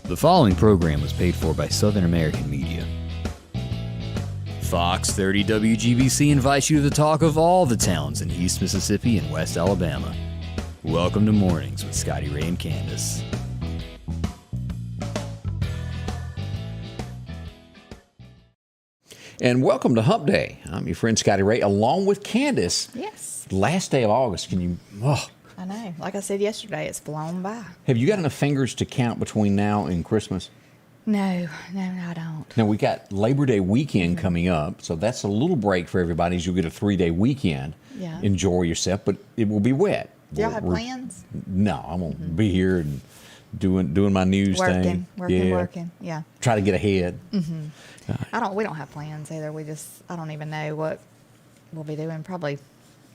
The following program was paid for by Southern American Media. Fox 30 WGBC invites you to the talk of all the towns in East Mississippi and West Alabama. Welcome to Mornings with Scotty Ray and Candace. And welcome to Hump Day. I'm your friend Scotty Ray, along with Candace. Yes. Last day of August. Can you... I know. Like I said yesterday, it's flown by. Have you got enough fingers to count between now and Christmas? No, I don't. Now, we got Labor Day weekend coming up, so that's a little break for everybody as you get a 3-day weekend. Yeah. Enjoy yourself, but it will be wet. Do y'all have plans? No, I won't be here and doing my news thing. Working. Yeah. Try to get ahead. We don't have plans either. I don't even know what we'll be doing. Probably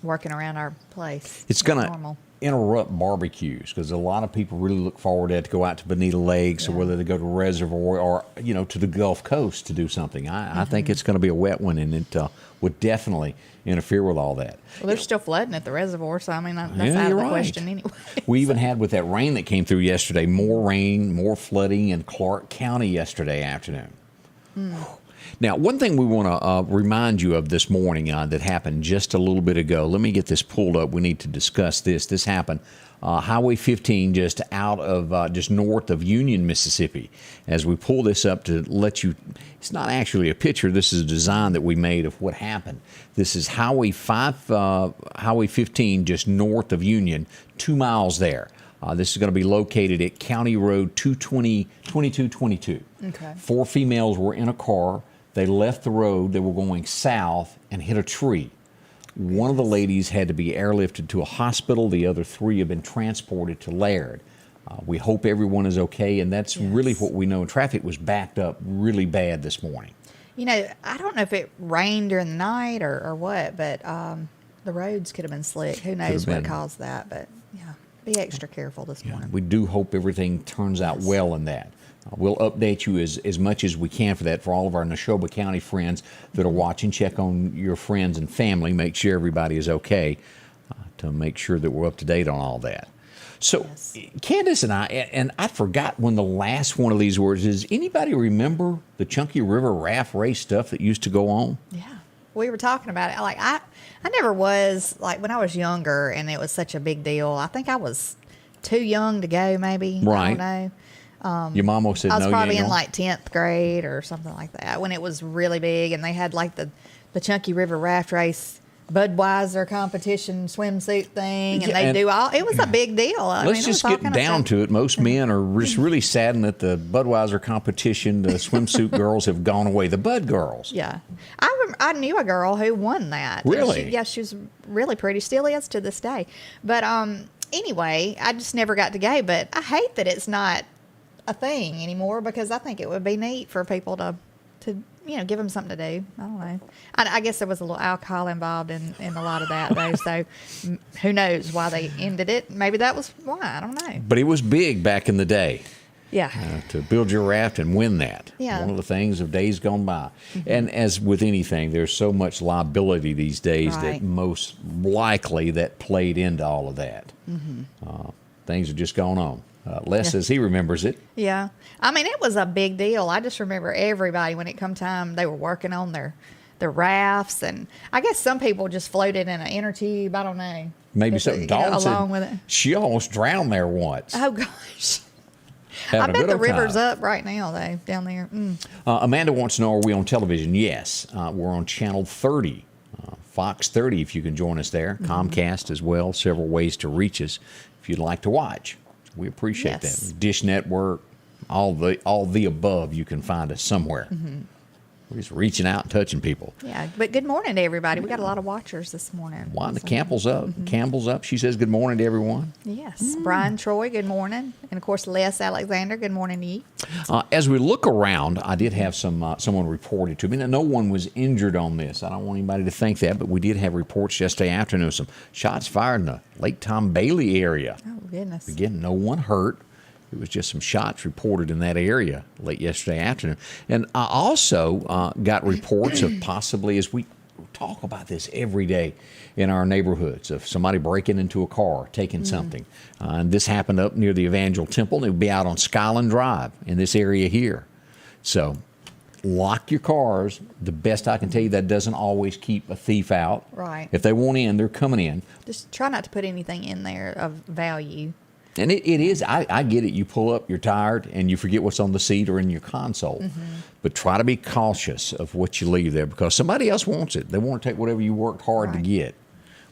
working around our place. It's going to interrupt barbecues because a lot of people really look forward to go out to Bonita Lakes or whether they go to Reservoir or, to the Gulf Coast to do something. I think it's going to be a wet one, and it would definitely interfere with all that. Well, they're still flooding at the reservoir, so I mean, that's out of the question anyway. We even had, with that rain that came through yesterday, more rain, more flooding in Clark County yesterday afternoon. Now, one thing we want to remind you of this morning that happened just a little bit ago. Let me get this pulled up. We need to discuss this. This happened Highway 15 just just north of Union, Mississippi. As we pull this up to let you, it's not actually a picture. This is a design that we made of what happened. This is Highway 15 just north of Union, 2 miles there. This is going to be located at County Road 2222. Okay. 4 females were in a car. They left the road. They were going south and hit a tree. One of the ladies had to be airlifted to a hospital. The other 3 have been transported to Laird. We hope everyone is okay, and that's really what we know. Traffic was backed up really bad this morning. I don't know if it rained during the night or what, but the roads could have been slick. Who knows what caused that, but yeah. Be extra careful this morning. We do hope everything turns out well in that. We'll update you as much as we can for that. For all of our Neshoba County friends that are watching, check on your friends and family. Make sure everybody is okay to make sure that we're up to date on all that. So, Candace and I forgot when the last one of these words is. Anybody remember the Chunky River raft race stuff that used to go on? Yeah. We were talking about it. Like I never was, like when I was younger and it was such a big deal. I think I was too young to go, maybe. Right. I don't know. Your mama said no. I was probably in like 10th grade or something like that when it was really big, and they had like the Chunky River raft race Budweiser competition swimsuit thing, and they do all. It was a big deal. Let's just get down to it. Most men are just really saddened that the Budweiser competition, the swimsuit girls have gone away. The Bud girls. Yeah, I knew a girl who won that. Really? She was really pretty. Still is to this day. But anyway, I just never got to go. But I hate that it's not a thing anymore, because I think it would be neat for people to give them something to do. I don't know. I guess there was a little alcohol involved in a lot of that, though. So who knows why they ended it? Maybe that was why. I don't know. But it was big back in the day. Yeah. To build your raft and win that. Yeah. One of the things of days gone by. And as with anything, there's so much liability these days that most likely that played into all of that. Things are just going on. Les says he remembers it. Yeah. I mean, it was a big deal. I just remember everybody, when it come time, they were working on their rafts. And I guess some people just floated in an inner tube. I don't know. Maybe something. Dawn along with it. She almost drowned there once. Oh, gosh. I bet the river's up right now, though, down there. Amanda wants to know, are we on television? Yes. We're on Channel 30. Fox 30, if you can join us there. Comcast as well. Several ways to reach us if you'd like to watch. We appreciate that. Dish Network, all the above, you can find us somewhere. We're just reaching out and touching people. Yeah, but good morning to everybody. We got a lot of watchers this morning. Wanda Campbell's up. Campbell's up. She says good morning to everyone. Yes. Brian Troy, good morning. And, of course, Les Alexander, good morning to you. As we look around, I did have someone reported to me. Now, no one was injured on this. I don't want anybody to think that, but we did have reports yesterday afternoon of some shots fired in the Lake Tom Bailey area. Oh, goodness. Again, no one hurt. It was just some shots reported in that area late yesterday afternoon. And I also got reports of possibly, as we talk about this every day in our neighborhoods of somebody breaking into a car, taking something. And this happened up near the Evangel Temple, and it would be out on Skyland Drive in this area here. So lock your cars. The best I can tell you, that doesn't always keep a thief out. Right. If they want in, they're coming in. Just try not to put anything in there of value. And it is, I get it. You pull up, you're tired, and you forget what's on the seat or in your console. But try to be cautious of what you leave there because somebody else wants it. They want to take whatever you worked hard to get.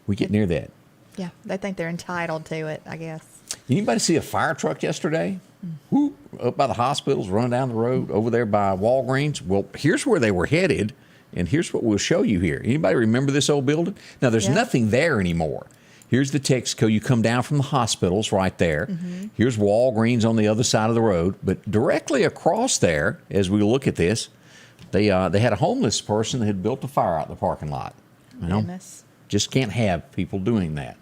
We get near that. Yeah, they think they're entitled to it, I guess. Anybody see a fire truck yesterday? Whoop, up by the hospitals, running down the road, over there by Walgreens. Well, here's where they were headed, and here's what we'll show you here. Anybody remember this old building? Now, there's nothing there anymore. Here's the Texaco. You come down from the hospitals right there. Here's Walgreens on the other side of the road. But directly across there, as we look at this, they had a homeless person that had built a fire out in the parking lot. You know? Goodness. Just can't have people doing that.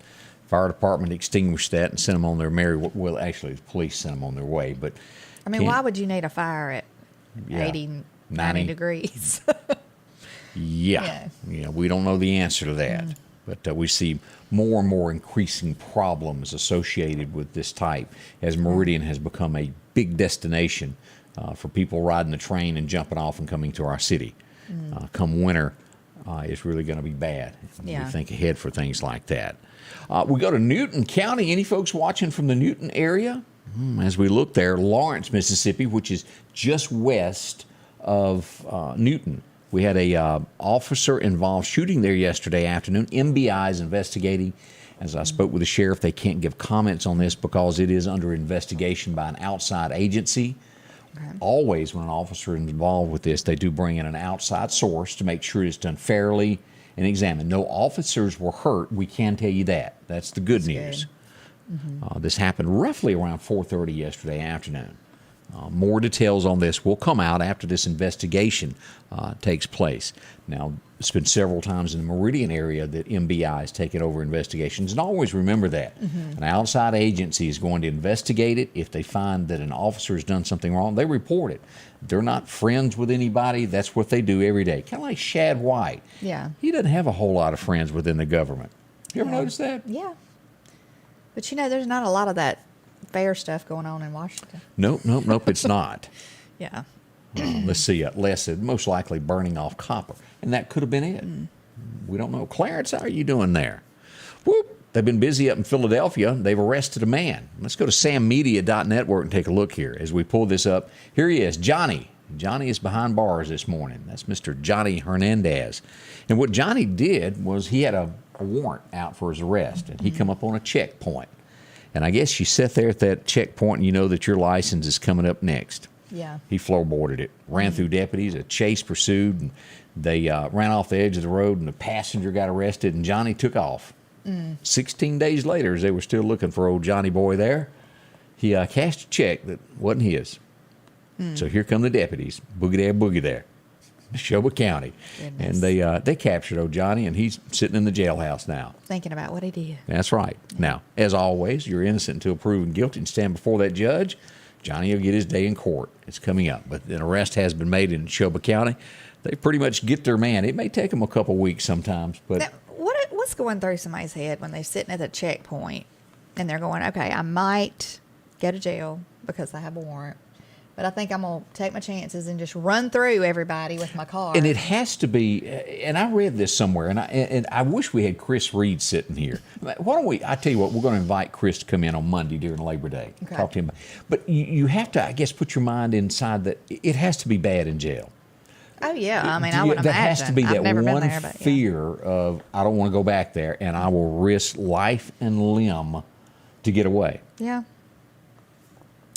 Fire department extinguished that and sent them on their merry. Well, actually, the police sent them on their way. But I mean, why would you need a fire at 80, 90 degrees? Yeah, we don't know the answer to that. But we see more and more increasing problems associated with this type as Meridian has become a big destination for people riding the train and jumping off and coming to our city. Come winter, it's really going to be bad. We think ahead for things like that. We go to Newton County. Any folks watching from the Newton area? As we look there, Lawrence, Mississippi, which is just west of Newton. We had a officer-involved shooting there yesterday afternoon. MBI is investigating. As I spoke with the sheriff, they can't give comments on this because it is under investigation by an outside agency. Always when an officer is involved with this, they do bring in an outside source to make sure it's done fairly and examined. No officers were hurt. We can tell you that. That's the good news. This happened roughly around 4:30 yesterday afternoon. More details on this will come out after this investigation takes place. Now, it's been several times in the Meridian area that MBI has taken over investigations, and always remember that. An outside agency is going to investigate it. If they find that an officer has done something wrong, they report it. They're not friends with anybody. That's what they do every day. Kind of like Shad White. Yeah. He doesn't have a whole lot of friends within the government. You ever notice that? Yeah. But, there's not a lot of that fair stuff going on in Washington. Nope, it's not. Yeah. Let's see, Les said most likely burning off copper. And that could have been it. We don't know. Clarence, how are you doing there? Whoop. They've been busy up in Philadelphia. They've arrested a man. Let's go to sammedia.network and take a look here. As we pull this up, here he is, Johnny. Johnny is behind bars this morning. That's Mr. Johnny Hernandez. And what Johnny did was he had a warrant out for his arrest, and he come up on a checkpoint. And I guess you sit there at that checkpoint and you know that your license is coming up next. Yeah. He floorboarded it, ran through deputies, a chase pursued, and they ran off the edge of the road, and the passenger got arrested, and Johnny took off. 16 days later, as they were still looking for old Johnny boy there, he cashed a check that wasn't his. So here come the deputies, boogie there, Neshoba County. Goodness. And they captured old Johnny, and he's sitting in the jailhouse now. Thinking about what he did. That's right. Now, as always, you're innocent until proven guilty and stand before that judge. Johnny will get his day in court. It's coming up. But an arrest has been made in Neshoba County. They pretty much get their man. It may take them a couple weeks sometimes. But Now, what's going through somebody's head when they're sitting at the checkpoint and they're going, okay, I might go to jail because I have a warrant, but I think I'm going to take my chances and just run through everybody with my car. And it has to be, and I read this somewhere, and I wish we had Chris Reed sitting here. Why don't we, I tell you what, we're going to invite Chris to come in on Monday during Labor Day. Okay. Talk to him. But you have to, I guess, put your mind inside that it has to be bad in jail. Oh, yeah. I mean, I would imagine. There has to be I've that never one been there, but fear of, I don't want to go back there, and I will risk life and limb to get away. Yeah.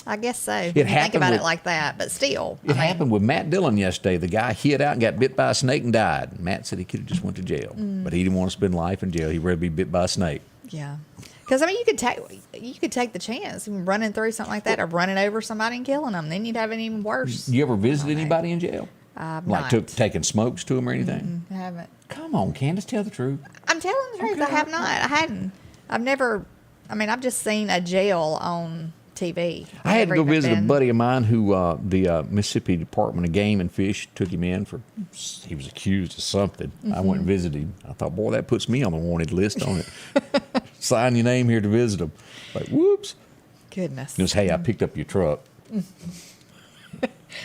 I guess so. It Think happened about with- it like that, but still. It happened with Matt Dillon yesterday. The guy hid out and got bit by a snake and died. Matt said he could have just went to jail, but he didn't want to spend life in jail. He'd rather be bit by a snake. Yeah. Because, I mean, you could take the chance of running through something like that or running over somebody and killing them. Then you'd have it even worse. You ever visit anybody in jail? I've Like not. taking smokes to them or anything? I haven't. Come on, Candace, tell the truth. I'm telling the truth. Okay. I have not. I hadn't. I've never. I mean, I've just seen a jail on TV. I had to go Never even visit a been- buddy of mine who the Mississippi Department of Game and Fish took him in for, he was accused of something. I went and visited him. I thought, boy, that puts me on the wanted list on it. Sign your name here to visit him. Like, whoops. Goodness. He goes, hey, I picked up your truck.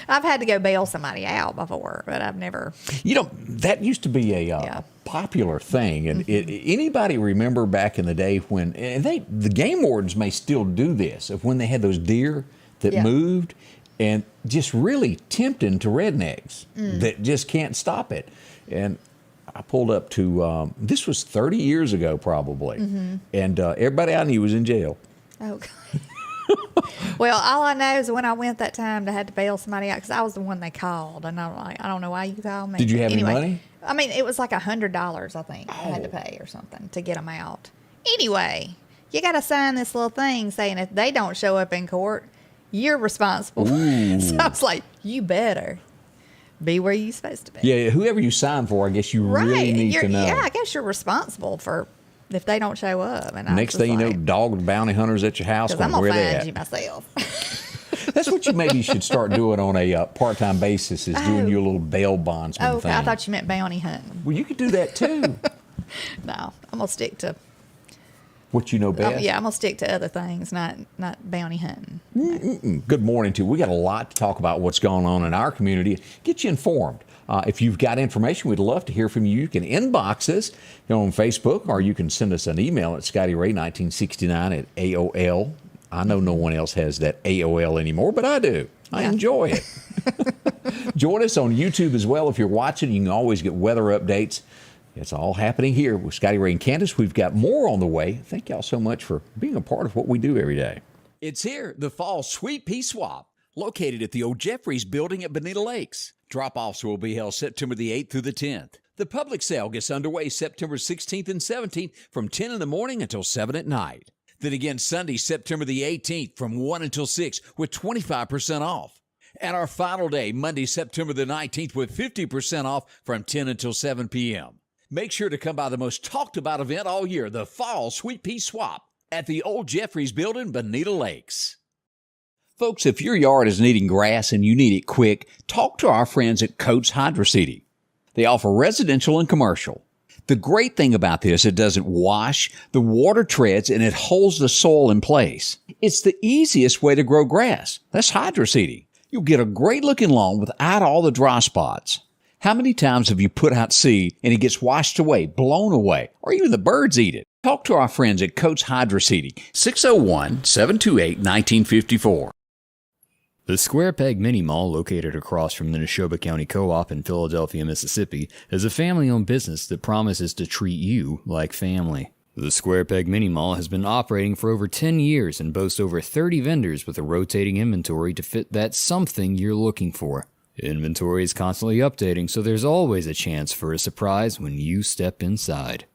I've had to go bail somebody out before, but I've never. You know, that used to be a popular thing. And anybody remember back in the day when, and the game wardens may still do this, of when they had those deer that moved and just really tempting to rednecks that just can't stop it. And I pulled up to, this was 30 years ago probably, and everybody I knew was in jail. Oh, God. Well, all I know is when I went that time, I had to bail somebody out because I was the one they called, and I'm like, I don't know why you called me. Did you have Anyway, any money? I mean, it was like $100, I think, I had to pay or something to get them out. Anyway, you got to sign this little thing saying if they don't show up in court, you're responsible. So I was like, you better be where you're supposed to be. Yeah, whoever you sign for, I guess you really need to know. Yeah, I guess you're responsible for if they don't show up. And Next thing you know, dogged bounty hunters at your house. because I'm going where to they find at? you myself. That's what you maybe should start doing on a part-time basis, is doing your little bail bondsman Oh, thing. I thought you meant bounty hunting. Well, you could do that too. No, I'm going to stick to... What you know best. yeah, I'm going to stick to other things, not bounty hunting. Good morning to you. We got a lot to talk about what's going on in our community. Get you informed. If you've got information, we'd love to hear from you. You can inbox us on Facebook, or you can send us an email at ScottyRay1969 at AOL. I know no one else has that AOL anymore, but I do. I enjoy it. Join us on YouTube as well. If you're watching, you can always get weather updates. It's all happening here with Scotty Ray and Candace. We've got more on the way. Thank y'all so much for being a part of what we do every day. It's here, the Fall Sweet Pea Swap, located at the old Jeffries building at Bonita Lakes. Drop-offs will be held September the 8th through the 10th. The public sale gets underway September 16th and 17th from 10 in the morning until 7 at night. Then again Sunday, September the 18th from 1 until 6 with 25% off. And our final day, Monday, September the 19th with 50% off from 10 until 7 p.m. Make sure to come by the most talked about event all year, the Fall Sweet Pea Swap at the old Jeffries building, Bonita Lakes. Folks, if your yard is needing grass and you need it quick, talk to our friends at Coates Hydro Seeding. They offer residential and commercial. The great thing about this, it doesn't wash, the water treads, and it holds the soil in place. It's the easiest way to grow grass. That's hydro seeding. You'll get a great looking lawn without all the dry spots. How many times have you put out seed and it gets washed away, blown away, or even the birds eat it? Talk to our friends at Coates Hydro Seeding, 601-728-1954. The Square Peg Mini Mall, located across from the Neshoba County Co-op in Philadelphia, Mississippi, is a family-owned business that promises to treat you like family. The Square Peg Mini Mall has been operating for over 10 years and boasts over 30 vendors with a rotating inventory to fit that something you're looking for. Inventory is constantly updating, so there's always a chance for a surprise when you step inside.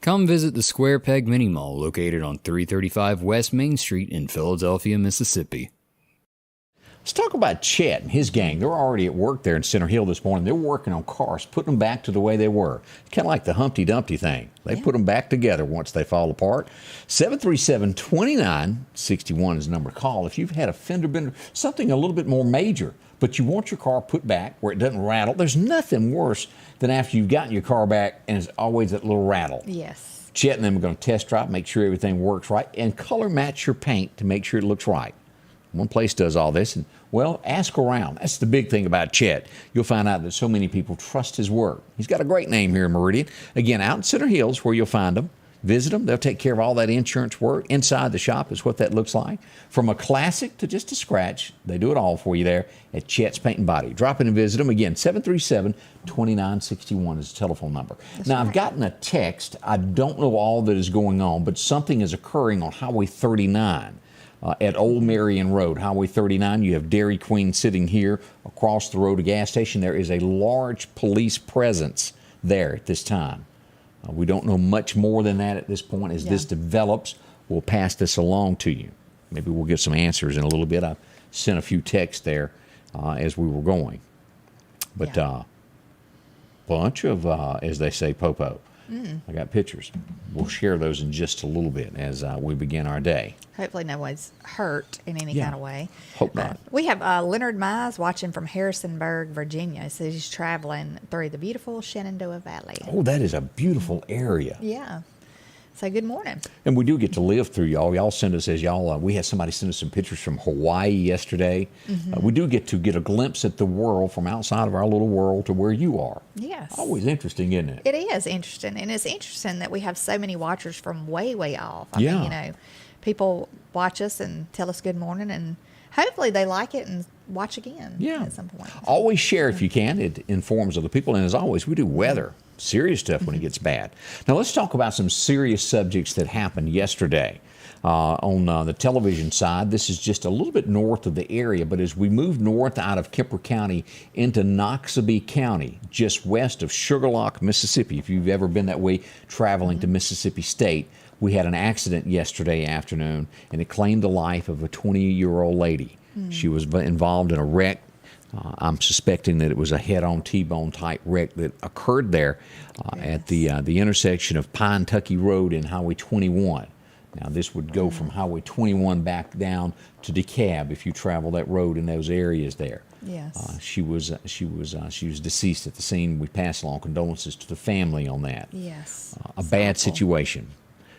Come visit the Square Peg Mini Mall, located on 335 West Main Street in Philadelphia, Mississippi. Let's talk about Chet and his gang. They're already at work there in Center Hill this morning. They're working on cars, putting them back to the way they were. Kind of like the Humpty Dumpty thing. They put them back together once they fall apart. 737-2961 is the number to call. If you've had a fender bender, something a little bit more major, but you want your car put back where it doesn't rattle, there's nothing worse than after you've gotten your car back and it's always that little rattle. Yes. Chet and them are going to test drive, make sure everything works right, and color match your paint to make sure it looks right. One place does all this, and, well, ask around. That's the big thing about Chet. You'll find out that so many people trust his work. He's got a great name here in Meridian. Again, out in Center Hills where you'll find them. Visit them. They'll take care of all that insurance work. Inside the shop is what that looks like. From a classic to just a scratch, they do it all for you there at Chet's Paint and Body. Drop in and visit them. Again, 737-2961 is the telephone number. Now, I've gotten a text. I don't know all that is going on, but something is occurring on Highway 39. At Old Marion Road, Highway 39, you have Dairy Queen sitting here across the road, a gas station. There is a large police presence there at this time. We don't know much more than that at this point. As this develops, we'll pass this along to you. Maybe we'll get some answers in a little bit. I sent a few texts there as we were going. But bunch of, as they say, Popo, I got pictures. We'll share those in just a little bit as we begin our day. Hopefully no one's hurt in any Yeah. kind of way. Hope not. We have Leonard Mize watching from Harrisonburg, Virginia. So he's traveling through the beautiful Shenandoah Valley. Oh, that is a beautiful area. Yeah. So good morning. And we do get to live through y'all. Y'all send us, as y'all, we had somebody send us some pictures from Hawaii yesterday. We do get to get a glimpse at the world from outside of our little world to where you are. Yes. Always interesting, isn't it? It is interesting. And it's interesting that we have so many watchers from way, way off. I Yeah. mean, people watch us and tell us good morning, and hopefully they like it and watch again at some point. Always share if you can. It informs other people. And as always, we do weather. Serious stuff when it gets bad. Now let's talk about some serious subjects that happened yesterday. On the television side, this is just a little bit north of the area, but as we move north out of Kemper County into Noxubee County, just west of Sugarlock, Mississippi, if you've ever been that way traveling to Mississippi State, we had an accident yesterday afternoon, and it claimed the life of a 20-year-old lady. She was involved in a wreck. I'm suspecting that it was a head-on T-bone type wreck that occurred there at the intersection of Pine Tucky Road and Highway 21. Now, this would go from Highway 21 back down to DeKalb if you travel that road in those areas there. Yes. She was deceased at the scene. We pass along condolences to the family on that. Yes. A bad situation.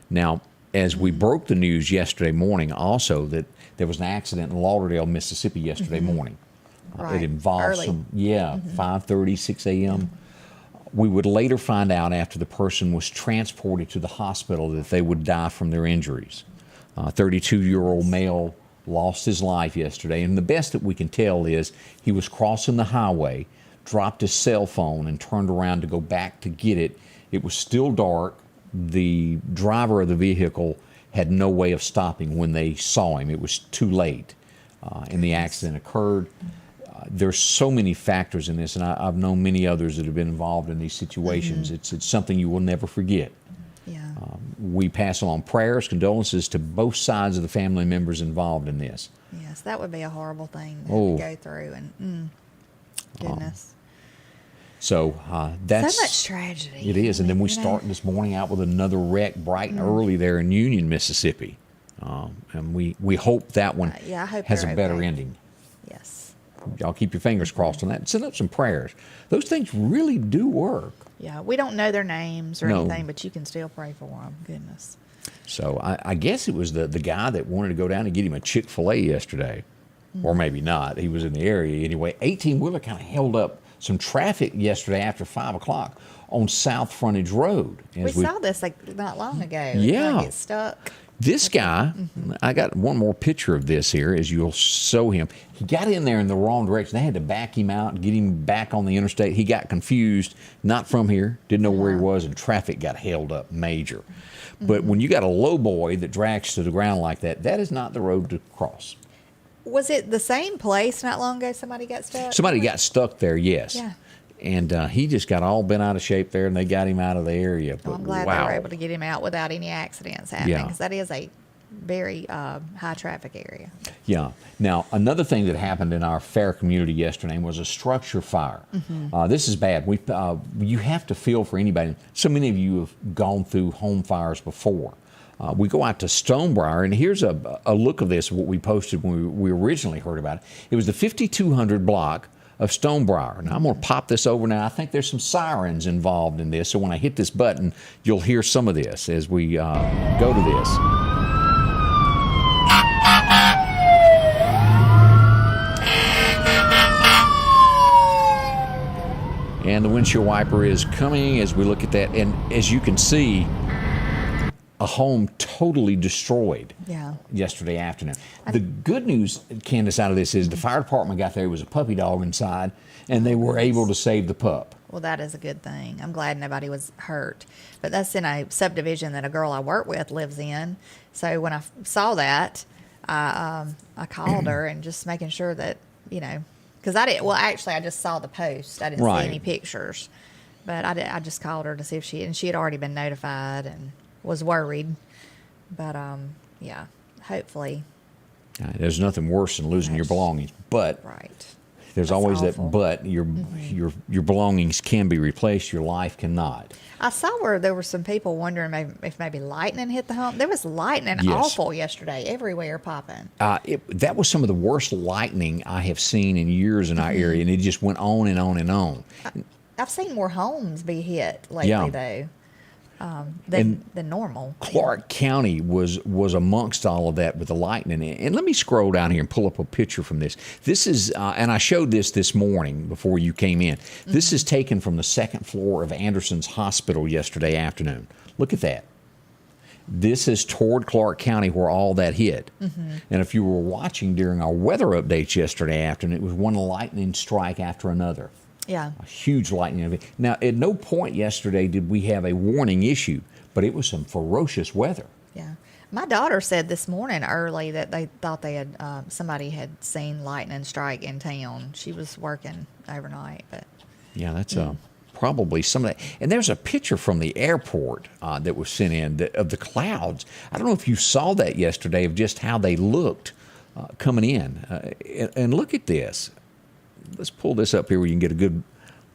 Now, as we broke the news yesterday morning, also that there was an accident in Lauderdale, Mississippi yesterday morning. Right. It involved Early. 5:30, 6 a.m. We would later find out after the person was transported to the hospital that they would die from their injuries. 32-year-old male lost his life yesterday, and the best that we can tell is he was crossing the highway, dropped his cell phone, and turned around to go back to get it. It was still dark. The driver of the vehicle had no way of stopping when they saw him. It was too late, and the accident occurred. There's so many factors in this, and I've known many others that have been involved in these situations. It's something you will never forget. Yeah. We pass along prayers, condolences to both sides of the family members involved in this. Yes, that would be a horrible thing to go through, and goodness. So that's so much tragedy. It is, and then we start this morning out with another wreck bright and early there in Union, Mississippi, and we hope that one I hope has a they're better okay. ending. Yes. Y'all keep your fingers crossed on that. And send up some prayers. Those things really do work. Yeah, we don't know their names or No. anything, but you can still pray for them. Goodness. So I guess it was the guy that wanted to go down and get him a Chick-fil-A yesterday, or maybe not. He was in the area anyway. 18-wheeler kind of held up some traffic yesterday after 5 o'clock on South Frontage Road. We saw this like not long ago. Yeah. Like it stuck. This guy, I got one more picture of this here as you'll show him. He got in there in the wrong direction. They had to back him out and get him back on the interstate. He got confused, not from here, didn't know where he was, and traffic got held up major. But when you got a low boy that drags to the ground like that, that is not the road to cross. Was it the same place not long ago somebody got stuck? Somebody got stuck there, yes. Yeah. And he just got all bent out of shape there, and they got him out of the area. Well, I'm glad they were able to get him out without any accidents happening, Yeah. because that is a very high traffic area. Yeah. Now, another thing that happened in our fair community yesterday was a structure fire. This is bad. You have to feel for anybody. So many of you have gone through home fires before. We go out to Stonebriar, and here's a look of this, what we posted when we originally heard about it. It was the 5200 block of Stonebriar. Now, I'm going to pop this over now. I think there's some sirens involved in this, so when I hit this button, you'll hear some of this as we go to this. And the windshield wiper is coming as we look at that. And as you can see, a home totally destroyed yesterday afternoon. The good news, Candace, out of this is the fire department got there. There was a puppy dog inside, and they were able to save the pup. Well, that is a good thing. I'm glad nobody was hurt. But that's in a subdivision that a girl I work with lives in. So when I saw that, I called her and just making sure that, because I didn't, well, actually, I just saw the post. I didn't see any pictures. But I just called her to see if she had already been notified and was worried. But, hopefully. There's nothing worse than losing your belongings. But right. There's That's always awful. that but. Your belongings can be replaced. Your life cannot. I saw where there were some people wondering if maybe lightning hit the home. There was lightning Yes. awful yesterday, everywhere popping. That was some of the worst lightning I have seen in years in our area, and it just went on and on and on. I've seen more homes be hit lately, Yeah. though, than normal. Clark County was amongst all of that with the lightning. And let me scroll down here and pull up a picture from this. This is, and I showed this morning before you came in. This is taken from the second floor of Anderson's Hospital yesterday afternoon. Look at that. This is toward Clark County where all that hit. And if you were watching during our weather updates yesterday afternoon, it was one lightning strike after another. Yeah. A huge lightning event. Now, at no point yesterday did we have a warning issue, but it was some ferocious weather. Yeah. My daughter said this morning early that they thought they had somebody had seen lightning strike in town. She was working overnight, but Yeah, that's probably some of that. And there's a picture from the airport that was sent in of the clouds. I don't know if you saw that yesterday of just how they looked coming in. And look at this. Let's pull this up here where you can get a good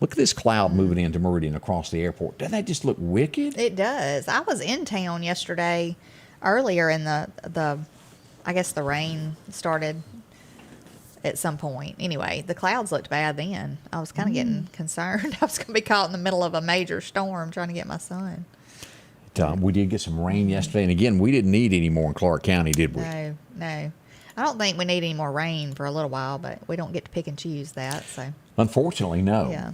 look at this cloud moving into Meridian across the airport. Doesn't that just look wicked? it does. I was in town yesterday earlier in the I guess the rain started at some point. Anyway, the clouds looked bad then. I was kind of getting concerned. I was going to be caught in the middle of a major storm trying to get my son. We did get some rain yesterday, and again, we didn't need any more in Clark County, did we? No. I don't think we need any more rain for a little while, but we don't get to pick and choose that. So Unfortunately, no. yeah,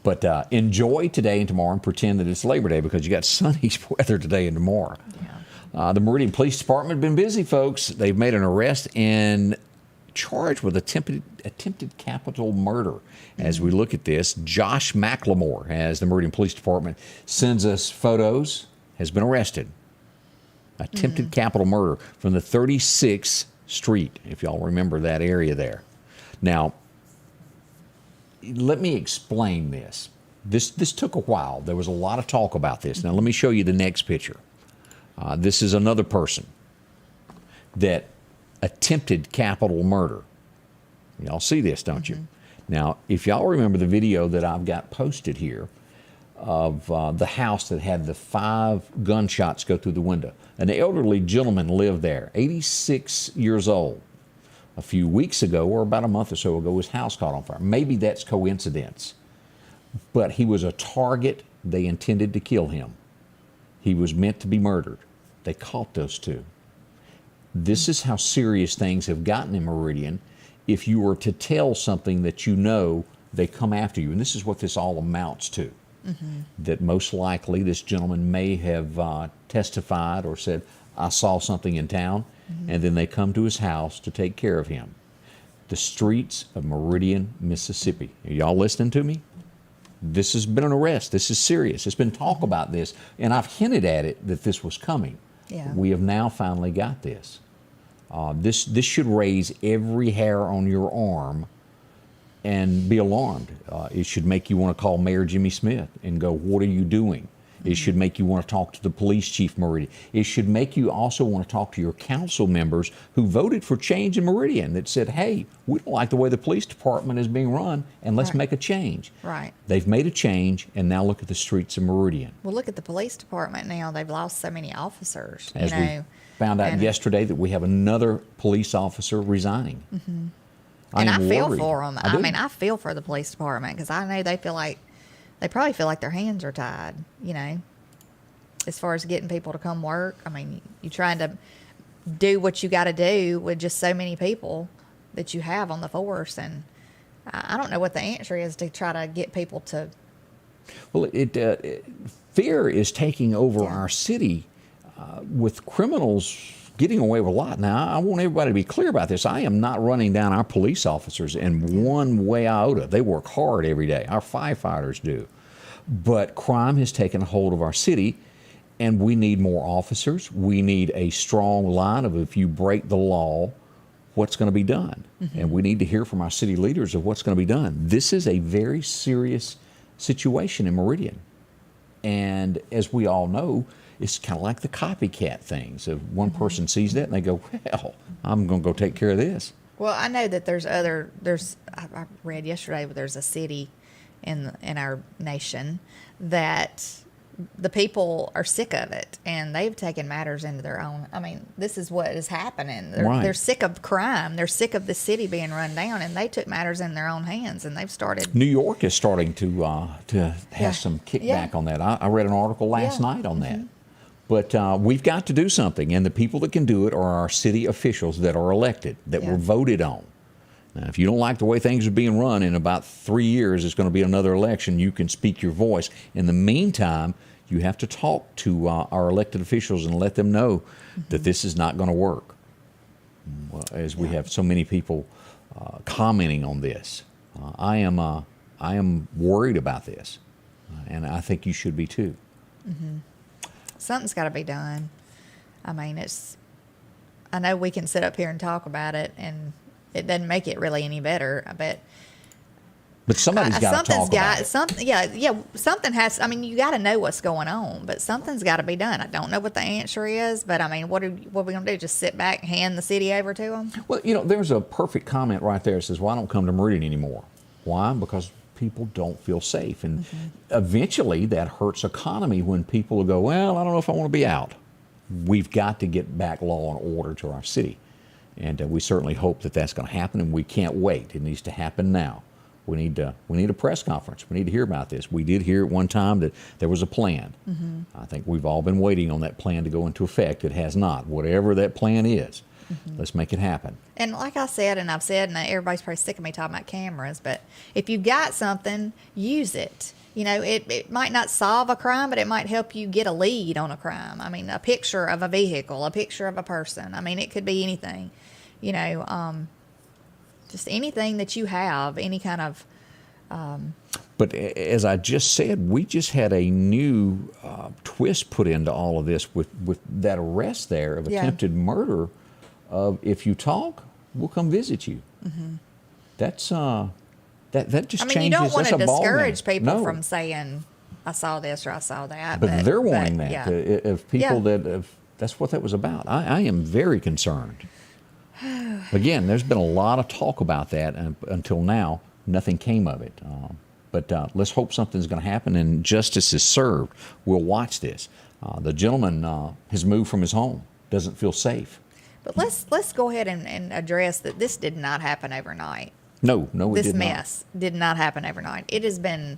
But enjoy today and tomorrow and pretend that it's Labor Day because you got sunny weather today and tomorrow. yeah. The Meridian Police Department have been busy, folks. They've made an arrest and charged with attempted capital murder. As we look at this, Josh McLemore, as the Meridian Police Department sends us photos, has been arrested. Attempted capital murder from the 36th Street, if y'all remember that area there. Now, let me explain this. This took a while. There was a lot of talk about this. Now, let me show you the next picture. This is another person that attempted capital murder. Y'all see this, don't you? Now, if y'all remember the video that I've got posted here of the house that had the 5 gunshots go through the window. An elderly gentleman lived there, 86 years old. A few weeks ago, or about a month or so ago, his house caught on fire. Maybe that's coincidence. But he was a target. They intended to kill him. He was meant to be murdered. They caught those 2. This is how serious things have gotten in Meridian. If you were to tell something that you know, they come after you. And this is what this all amounts to. That most likely this gentleman may have testified or said, I saw something in town, and then they come to his house to take care of him. The streets of Meridian, Mississippi. Are y'all listening to me? This has been an arrest. This is serious. There's been talk about this, and I've hinted at it that this was coming. Yeah. We have now finally got this. This should raise every hair on your arm and be alarmed. It should make you want to call Mayor Jimmy Smith and go, what are you doing? It should make you want to talk to the police chief Meridian. It should make you also want to talk to your council members who voted for change in Meridian that said, hey, we don't like the way the police department is being run, and let's Right. make a change. Right. They've made a change, and now look at the streets of Meridian. Well, look at the police department now. They've lost so many officers. As you we know, found out and- yesterday that we have another police officer resigning. And I am feel worried. for them. do. I feel for the police department because I know they probably feel like their hands are tied, you know, as far as getting people to come work. I mean, you're trying to do what you got to do with just so many people that you have on the force. And I don't know what the answer is to try to get people to. Well, fear is taking over Yeah. our city with criminals getting away with a lot. Now, I want everybody to be clear about this. I am not running down our police officers in one way iota. They work hard every day. Our firefighters do. But crime has taken a hold of our city, and we need more officers. We need a strong line of if you break the law, what's going to be done. And we need to hear from our city leaders of what's going to be done. This is a very serious situation in Meridian. And as we all know, it's kind of like the copycat things. If one person sees that and they go, well, I'm going to go take care of this. Well, I know that I read yesterday, but there's a city in our nation that the people are sick of it, and they've taken matters into their own. I mean, this is what is happening. They're sick of crime. They're sick of the city being run down, and they took matters in their own hands, and they've started. New York is starting to have some kickback on that. I read an article last night on that. But we've got to do something, and the people that can do it are our city officials that are elected, that were voted on. Now, if you don't like the way things are being run, in about 3 years, it's going to be another election. You can speak your voice. In the meantime, you have to talk to our elected officials and let them know that this is not going to work. Well, as we have so many people commenting on this, I am worried about this, and I think you should be too. Something's got to be done. I mean, I know we can sit up here and talk about it, and it doesn't make it really any better. But somebody's got to talk about it. Something has. I mean, you got to know what's going on, but something's got to be done. I don't know what the answer is, but I mean, what are we going to do? Just sit back and hand the city over to them? Well, there's a perfect comment right there that says, "Well, I don't come to Meridian anymore." Why? Because people don't feel safe, and eventually that hurts economy when people go, "Well, I don't know if I want to be out." We've got to get back law and order to our city, and we certainly hope that that's going to happen, and we can't wait. It needs to happen now. We need a press conference. We need to hear about this. We did hear at one time that there was a plan. I think we've all been waiting on that plan to go into effect. It has not. Whatever that plan is, let's make it happen. And like I said, and I've said, and everybody's probably sick of me talking about cameras, but if you've got something, use it. It might not solve a crime, but it might help you get a lead on a crime. I mean, a picture of a vehicle, a picture of a person. I mean, it could be anything. Just anything that you have, any kind of. But as I just said, we just had a new twist put into all of this with that arrest there of attempted murder. Of if you talk, we'll come visit you. That's that just changes. You don't want to discourage people No. from saying, "I saw this" or "I saw that." But they're wanting that. Yeah. If people that's what that was about. I am very concerned. Again, there's been a lot of talk about that, and until now, nothing came of it. But let's hope something's going to happen and justice is served. We'll watch this. The gentleman has moved from his home, doesn't feel safe. But let's go ahead and address that this did not happen overnight. No, it did not. This mess did not happen overnight. It's been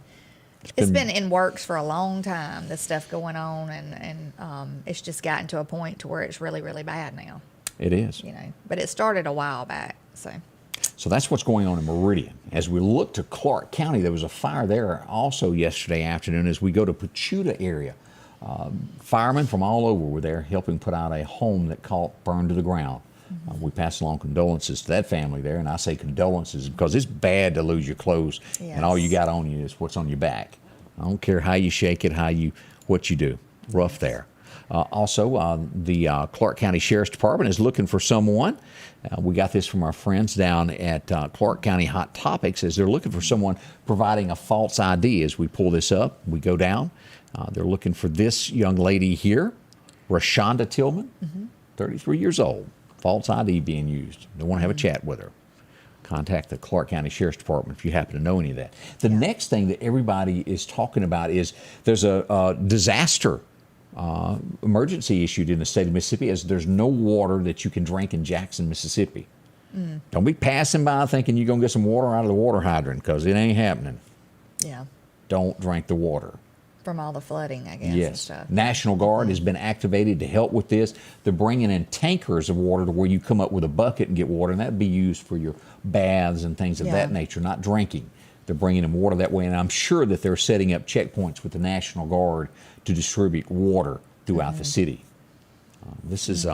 in works for a long time, this stuff going on, and it's just gotten to a point to where it's really, really bad now. It is. But it started a while back, So that's what's going on in Meridian. As we look to Clark County, there was a fire there also yesterday afternoon. As we go to Pachuta area, firemen from all over were there helping put out a home that burned to the ground. We pass along condolences to that family there, and I say condolences because it's bad to lose your clothes and all you got on you is what's on your back. I don't care how you shake it, what you do. Rough there. Also, the Clark County Sheriff's Department is looking for someone. We got this from our friends down at Clark County Hot Topics, as they're looking for someone providing a false ID. As we pull this up, we go down. They're looking for this young lady here, Rashonda Tillman, 33 years old. False ID being used. They want to have a chat with her. Contact the Clark County Sheriff's Department if you happen to know any of that. The next thing that everybody is talking about is there's a disaster emergency issued in the state of Mississippi, as there's no water that you can drink in Jackson, Mississippi. Don't be passing by thinking you're going to get some water out of the water hydrant, because it ain't happening. Yeah. Don't drink the water. From all the flooding, I guess. Yes. And stuff. National Guard has been activated to help with this. They're bringing in tankers of water to where you come up with a bucket and get water, and that'd be used for your baths and things of that nature, not drinking. They're bringing in water that way, and I'm sure that they're setting up checkpoints with the National Guard to distribute water throughout the city. This is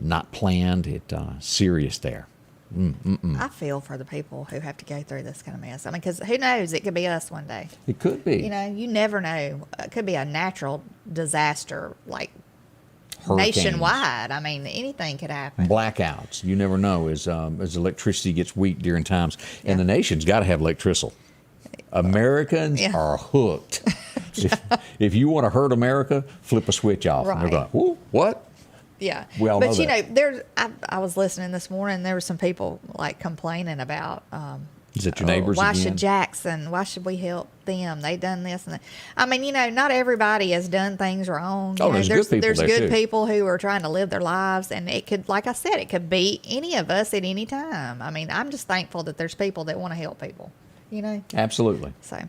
not planned. It's serious there. I feel for the people who have to go through this kind of mess. I mean, because who knows? It could be us one day. It could be. You never know. It could be a natural disaster, like Hurricanes. nationwide. I mean, anything could happen. Blackouts. You never know as electricity gets weak during times. And the nation's got to have electricity. Americans are hooked. If you want to hurt America, flip a switch off. Right. And they're going, "Whoa, what?" Yeah. We all but know there's I was listening this morning. There were some people like complaining about. Is it your neighbors why again? should Jackson? Why should we help them? They done this and that. I mean, not everybody has done things wrong. Oh, there's good people There's there, good too. people who are trying to live their lives, and it could, like I said, it could be any of us at any time. I mean, I'm just thankful that there's people that want to help people. Absolutely. So.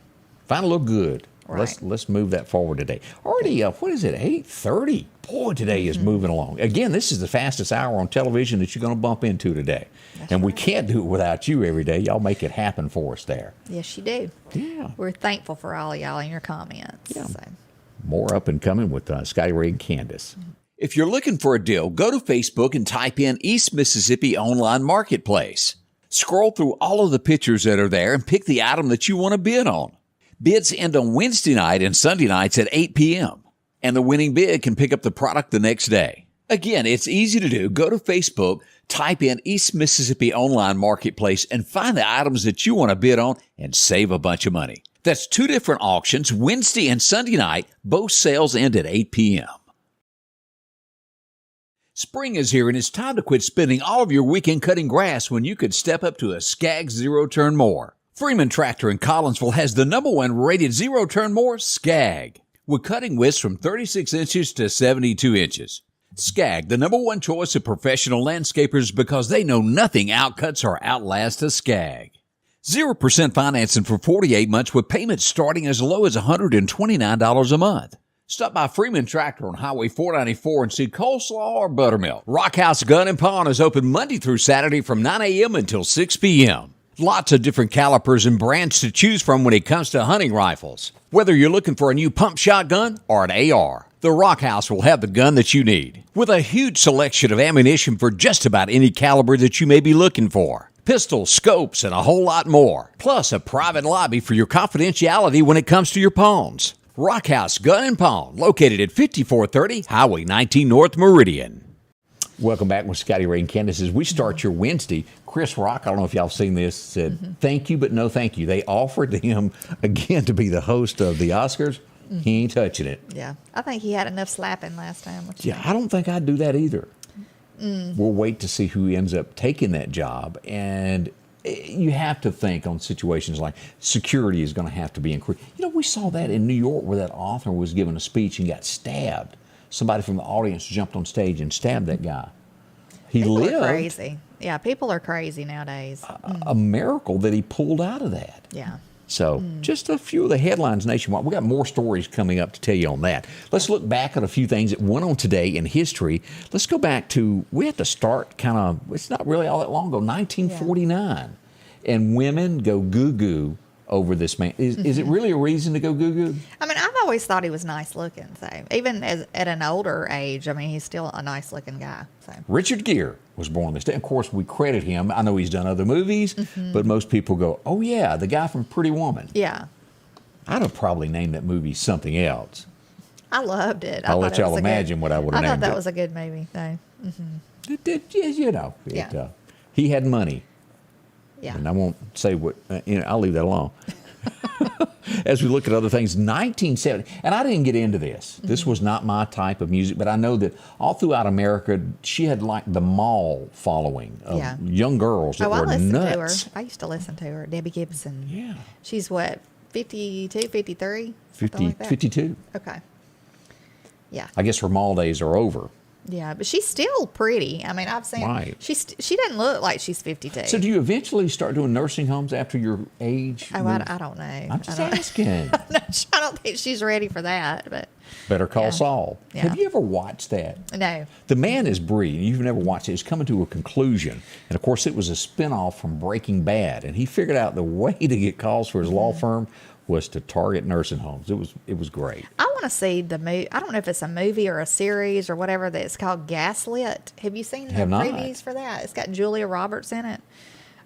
Find a little good. Right. Let's move that forward today. Already, what is it? 8:30. Boy, today is moving along. Again, this is the fastest hour on television that you're going to bump into today, and we can't do it without you every day. Y'all make it happen for us there. Yes, you do. Yeah. We're thankful for all y'all and your comments. Yeah. So. More up and coming with Scotty Ray and Candace. If you're looking for a deal, go to Facebook and type in East Mississippi Online Marketplace. Scroll through all of the pictures that are there and pick the item that you want to bid on. Bids end on Wednesday night and Sunday nights at 8 p.m. And the winning bid can pick up the product the next day. Again, it's easy to do. Go to Facebook, type in East Mississippi Online Marketplace, and find the items that you want to bid on and save a bunch of money. That's 2 different auctions, Wednesday and Sunday night. Both sales end at 8 p.m. Spring is here, and it's time to quit spending all of your weekend cutting grass when you could step up to a Skag zero-turn mower. Freeman Tractor in Collinsville has the #1 rated zero-turn mower, Skag, with cutting widths from 36 inches to 72 inches. Skag, the #1 choice of professional landscapers because they know nothing outcuts or outlasts a Skag. 0% financing for 48 months with payments starting as low as $129 a month. Stop by Freeman Tractor on Highway 494 and see coleslaw or buttermilk. Rockhouse Gun and Pawn is open Monday through Saturday from 9 a.m. until 6 p.m. Lots of different calipers and brands to choose from when it comes to hunting rifles. Whether you're looking for a new pump shotgun or an AR, the Rockhouse will have the gun that you need, with a huge selection of ammunition for just about any caliber that you may be looking for. Pistols, scopes, and a whole lot more. Plus a private lobby for your confidentiality when it comes to your pawns. Rockhouse Gun and Pawn, located at 5430 Highway 19 North Meridian. Welcome back with Scotty Ray and Candace. As we start your Wednesday, Chris Rock, I don't know if y'all have seen this, said, thank you, but no thank you. They offered him again to be the host of the Oscars. He ain't touching it. Yeah. I think he had enough slapping last time. Yeah, I don't think I'd do that either. We'll wait to see who ends up taking that job. And you have to think on situations like security is going to have to be increased. We saw that in New York where that author was giving a speech and got stabbed. Somebody from the audience jumped on stage and stabbed that guy. People lived. are crazy. Yeah, people are crazy nowadays. A miracle that he pulled out of that. Yeah. So just a few of the headlines nationwide. We got more stories coming up to tell you on that. Let's look back at a few things that went on today in history. Let's go back to, we have to start it's not really all that long ago, 1949. And women go goo-goo over this man. Is it really a reason to go goo-goo? I mean, I've always thought he was nice looking. So even at an older age, I mean, he's still a nice looking guy. So Richard Gere was born this day. Of course, we credit him. I know he's done other movies, but most people go, oh, yeah, the guy from Pretty Woman. Yeah. I'd have probably named that movie something else. I loved it. I'll let y'all imagine what I would have named it. I thought that was a good movie, though. It did, he had money. Yeah. And I won't say what, I'll leave that alone. As we look at other things, 1970, and I didn't get into this. This was not my type of music, but I know that all throughout America, she had like the mall following of young girls that were listened nuts. to her. I used to listen to her, Debbie Gibson. Yeah. She's what, 52, 53? 52. Okay. Yeah. I guess her mall days are over. Yeah, but she's still pretty. I mean, I've seen she doesn't look like she's 52. So do you eventually start doing nursing homes after your age? Oh, I don't know. I'm just asking. I don't think she's ready for that, but Better Call Saul. Yeah. Have you ever watched that? No. The Man is Breed. You've never watched it. It's coming to a conclusion. And, of course, it was a spinoff from Breaking Bad. And he figured out the way to get calls for his law firm was to target nursing homes. It was great. I want to see the movie. I don't know if it's a movie or a series or whatever that's called Gaslit. Have you seen the previews for that? It's got Julia Roberts in it.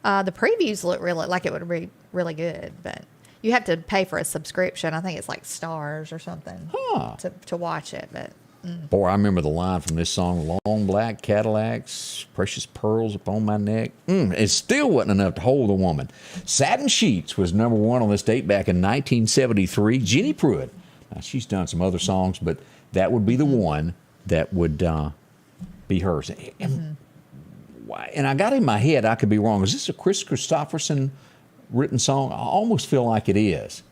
The previews look really like it would be really good, but you have to pay for a subscription. I think it's like Stars or something to watch it. But Boy, I remember the line from this song, long black Cadillacs, precious pearls upon my neck. It still wasn't enough to hold a woman. Satin Sheets was number 1 on this date back in 1973. Jenny Pruitt. Now, she's done some other songs, but that would be the one that would be hers. And I got in my head, I could be wrong. Is this a Chris Christopherson written song? I almost feel like it is.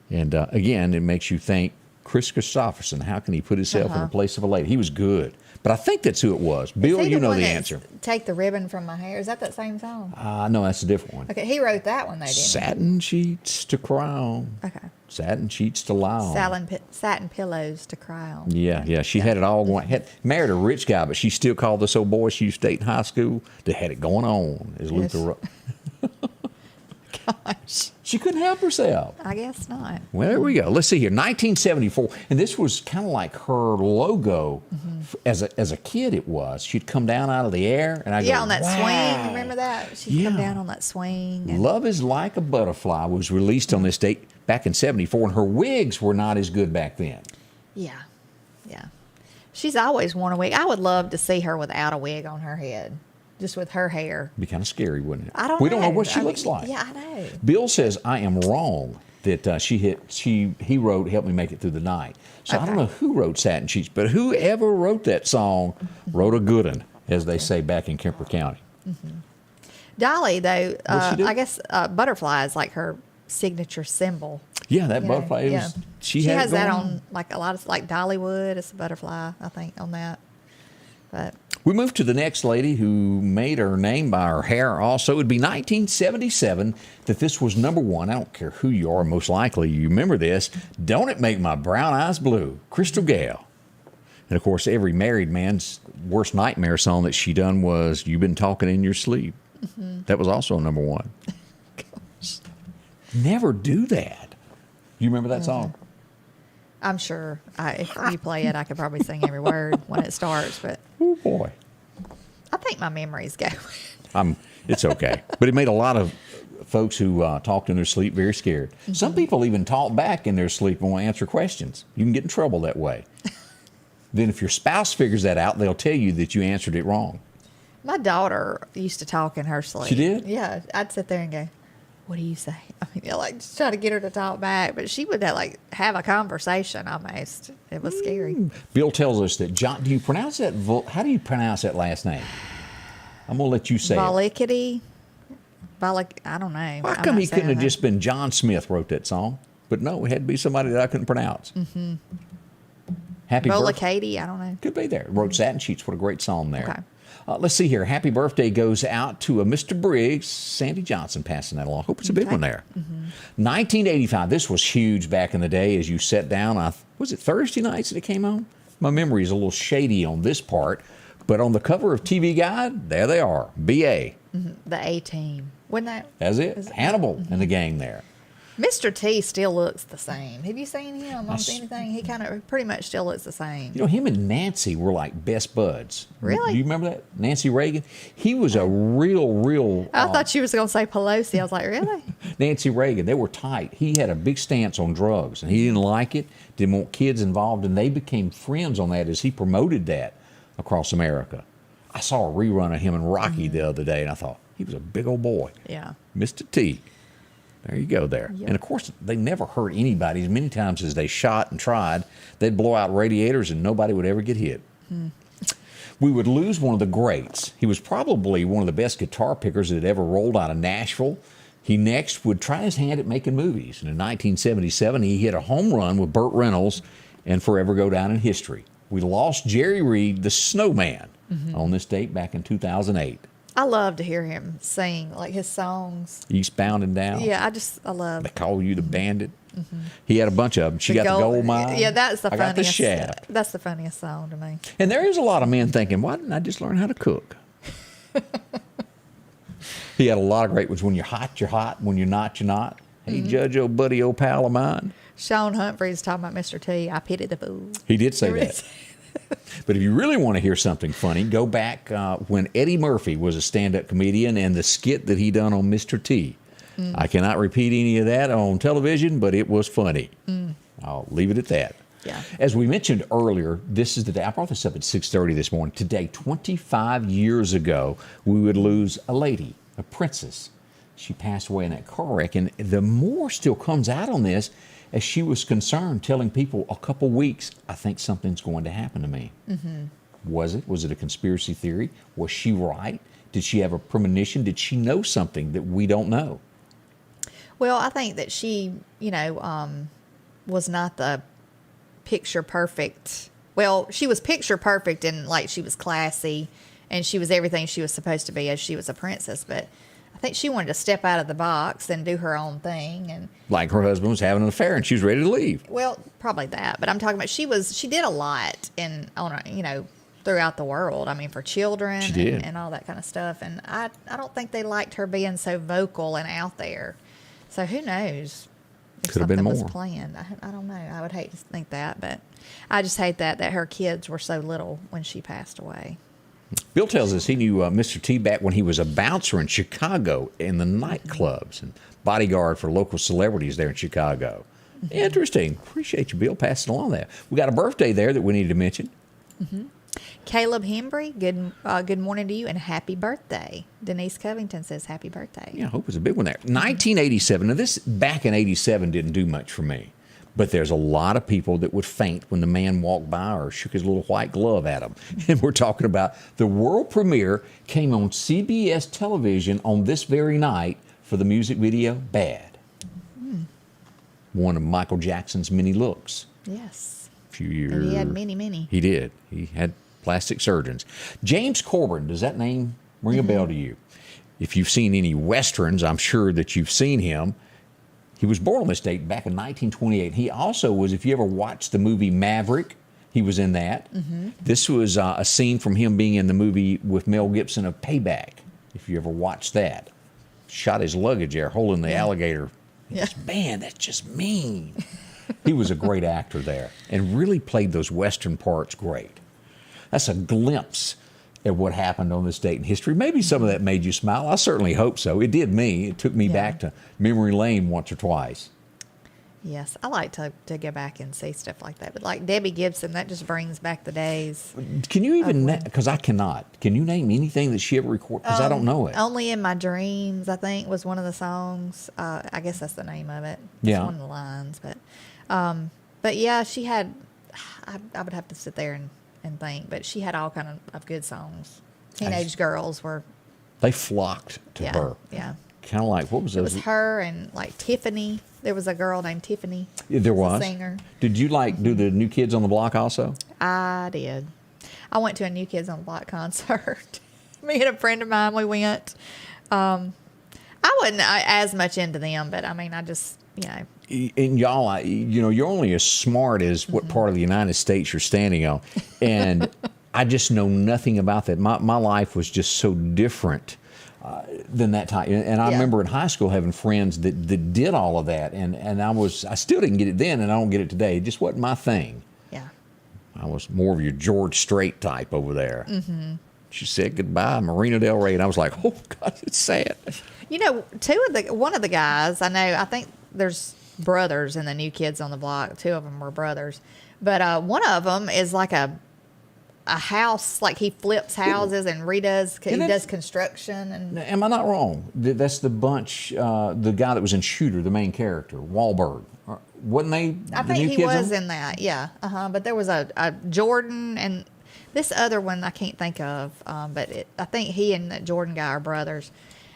And again, it makes you think, Chris Christopherson, how can he put himself in the place of a lady? He was good. But I think that's who it was. Bill, you know the answer. Take the ribbon from my hair. Is that same song? No, that's a different one. Okay, he wrote that one, though, didn't he? Satin sheets to cry on. Okay. Satin sheets to lie on. Satin pillows to cry on. Yeah. She had it all going. Married a rich guy, but she still called this old boy she used to date in high school that had it going on, as Luther wrote. Gosh. She couldn't help herself. I guess not. Well, there we go. Let's see here. 1974. And this was kind of like her logo. As a kid, it was. She'd come down out of the air. And I go, on that wow. swing. Remember that? She'd come down on that swing. And Love is Like a Butterfly was released on this date back in 74. And her wigs were not as good back then. Yeah. She's always worn a wig. I would love to see her without a wig on her head. Just with her hair. It'd be kind of scary, wouldn't it? We don't know what she looks like. Yeah, I know. Bill says I am wrong that he wrote "Help Me Make It Through the Night." So I don't know who wrote Satin Sheets, but whoever wrote that song wrote a good one, as they say back in Kemper County. Dolly, though, What'd she do? I guess butterfly is like her signature symbol. Yeah, that butterfly. She has that going on like a lot of like Dollywood. It's a butterfly, I think, on that. But we moved to the next lady who made her name by her hair also. It would be 1977 that this was number one. I don't care who you are, most likely you remember this. Don't It Make My Brown Eyes Blue? Crystal Gayle. And, of course, every married man's worst nightmare song that she done was You've Been Talking in Your Sleep. That was also number one. gosh. Never do that. You remember that song? I'm sure if you play it, I could probably sing every word when it starts. But Oh, boy. I think my memories go. It's okay. But it made a lot of folks who talked in their sleep very scared. Some people even talk back in their sleep and won't answer questions. You can get in trouble that way. Then if your spouse figures that out, they'll tell you that you answered it wrong. My daughter used to talk in her sleep. She did? Yeah. I'd sit there and go, what do you say? I mean, like, just try to get her to talk back. But she would have a conversation almost. It was scary. Bill tells us that John, do you pronounce that? How do you pronounce that last name? I'm going to let you say it. I don't know. How come he couldn't have just been John Smith wrote that song? But no, it had to be somebody that I couldn't pronounce. Happy Bola birthday. Katie, I don't know. Could be there. Wrote Satin Sheets. What a great song there. Okay. Let's see here. Happy birthday goes out to Mr. Briggs. Sandy Johnson passing that along. Hope it's a big one there. 1985. This was huge back in the day as you sat down. Was it Thursday nights that it came on? My memory is a little shady on this part. But on the cover of TV Guide, there they are. B.A. The A-Team. Wasn't that? That's it. Hannibal and the gang there. Mr. T still looks the same. Have you seen him on anything? He kind of pretty much still looks the same. You know, him and Nancy were like best buds. Really? Do you remember that? Nancy Reagan? He was a real... I thought she was going to say Pelosi. I was like, really? Nancy Reagan. They were tight. He had a big stance on drugs, and he didn't like it, didn't want kids involved, and they became friends on that as he promoted that across America. I saw a rerun of him and Rocky the other day, and I thought, he was a big old boy. Yeah. Mr. T. There you go there. Yep. And, of course, they never hurt anybody. As many times as they shot and tried, they'd blow out radiators and nobody would ever get hit. We would lose one of the greats. He was probably one of the best guitar pickers that had ever rolled out of Nashville. He next would try his hand at making movies. And in 1977, he hit a home run with Burt Reynolds and forever go down in history. We lost Jerry Reed, the Snowman, on this date back in 2008. I love to hear him sing, like his songs. Eastbound and Down. Yeah, I love. They Call You the Bandit. He had a bunch of them. She got the gold mine. Yeah, that's the I funniest. got the shaft. That's the funniest song to me. And there is a lot of men thinking, why didn't I just learn how to cook? He had a lot of great ones. When you're hot, you're hot. When you're not, you're not. Hey, Judge, old buddy, old pal of mine. Sean Humphrey's talking about Mr. T. I pity the fool. He did say that. But if you really want to hear something funny, go back when Eddie Murphy was a stand-up comedian and the skit that he done on Mr. T. I cannot repeat any of that on television, but it was funny. I'll leave it at that. Yeah. As we mentioned earlier, this is the day. I brought this up at 6:30 this morning. Today, 25 years ago, we would lose a lady, a princess. She passed away in that car wreck, and the more still comes out on this as she was concerned, telling people a couple weeks, I think something's going to happen to me. Was it? Was it a conspiracy theory? Was she right? Did she have a premonition? Did she know something that we don't know? Well, I think that she, was not the picture perfect. Well, she was picture perfect and like she was classy and she was everything she was supposed to be as she was a princess. But I think she wanted to step out of the box and do her own thing. And Like her husband was having an affair and she was ready to leave. well, probably that. But I'm talking about she did a lot throughout the world. I mean, for children She did. and all that kind of stuff. And I don't think they liked her being so vocal and out there. So who knows? If Could have been something was more. planned. I don't know. I would hate to think that, but I just hate that her kids were so little when she passed away. Bill tells us he knew Mr. T back when he was a bouncer in Chicago in the nightclubs and bodyguard for local celebrities there in Chicago. Interesting. Appreciate you, Bill, passing along that. We got a birthday there that we need to mention. Caleb Hembry, good morning to you and happy birthday. Denise Covington says happy birthday. Yeah, I hope it's a big one there. 1987. Now, this back in 87 didn't do much for me. But there's a lot of people that would faint when the man walked by or shook his little white glove at them. And we're talking about the world premiere came on CBS television on this very night for the music video Bad. One of Michael Jackson's many looks. Yes. A few years. And he had many. He did. He had plastic surgeons. James Corbin, does that name ring a bell to you? If you've seen any Westerns, I'm sure that you've seen him. He was born on this date back in 1928. He also was, if you ever watched the movie Maverick, he was in that. This was a scene from him being in the movie with Mel Gibson of Payback, if you ever watched that. Shot his luggage there, holding the alligator. Yeah. Man, that's just mean. He was a great actor there and really played those Western parts great. That's a glimpse at what happened on this date in history. Maybe some of that made you smile. I certainly hope so. It did me. It took me back to memory lane once or twice. Yes, I like to go back and see stuff like that. But like Debbie Gibson, that just brings back the days. Can you even, because I cannot, can you name anything that she ever recorded? Because I don't know it. Only in My Dreams, I think, was one of the songs. I guess that's the name of it. Yeah. It's one of the lines. But yeah, she had, I would have to sit there and think, but she had all kind of good songs. Teenage girls were. They flocked to her. Yeah. Kind of like, what was It those? was her and like Tiffany. There was a girl named Tiffany. There was. A singer. Did you do the New Kids on the Block also? I did. I went to a New Kids on the Block concert. Me and a friend of mine, we went. I wasn't as much into them, but I mean, I just, And y'all, you're only as smart as what part of the United States you're standing on. And I just know nothing about that. My life was just so different than that time. And I remember in high school having friends that did all of that. And I still didn't get it then, and I don't get it today. It just wasn't my thing. Yeah. I was more of your George Strait type over there. She said goodbye, Marina Del Rey. And I was like, oh, God, it's sad. One of the guys, I think there's brothers in the New Kids on the Block. Two of them were brothers. But one of them is like a house, like he flips houses and does construction. And Am I not wrong? That's the bunch, the guy that was in Shooter, the main character, Wahlberg. Wasn't they? I think he was in that, yeah. But there was a Jordan and this other one I can't think of. But I think he and the Jordan guy are brothers.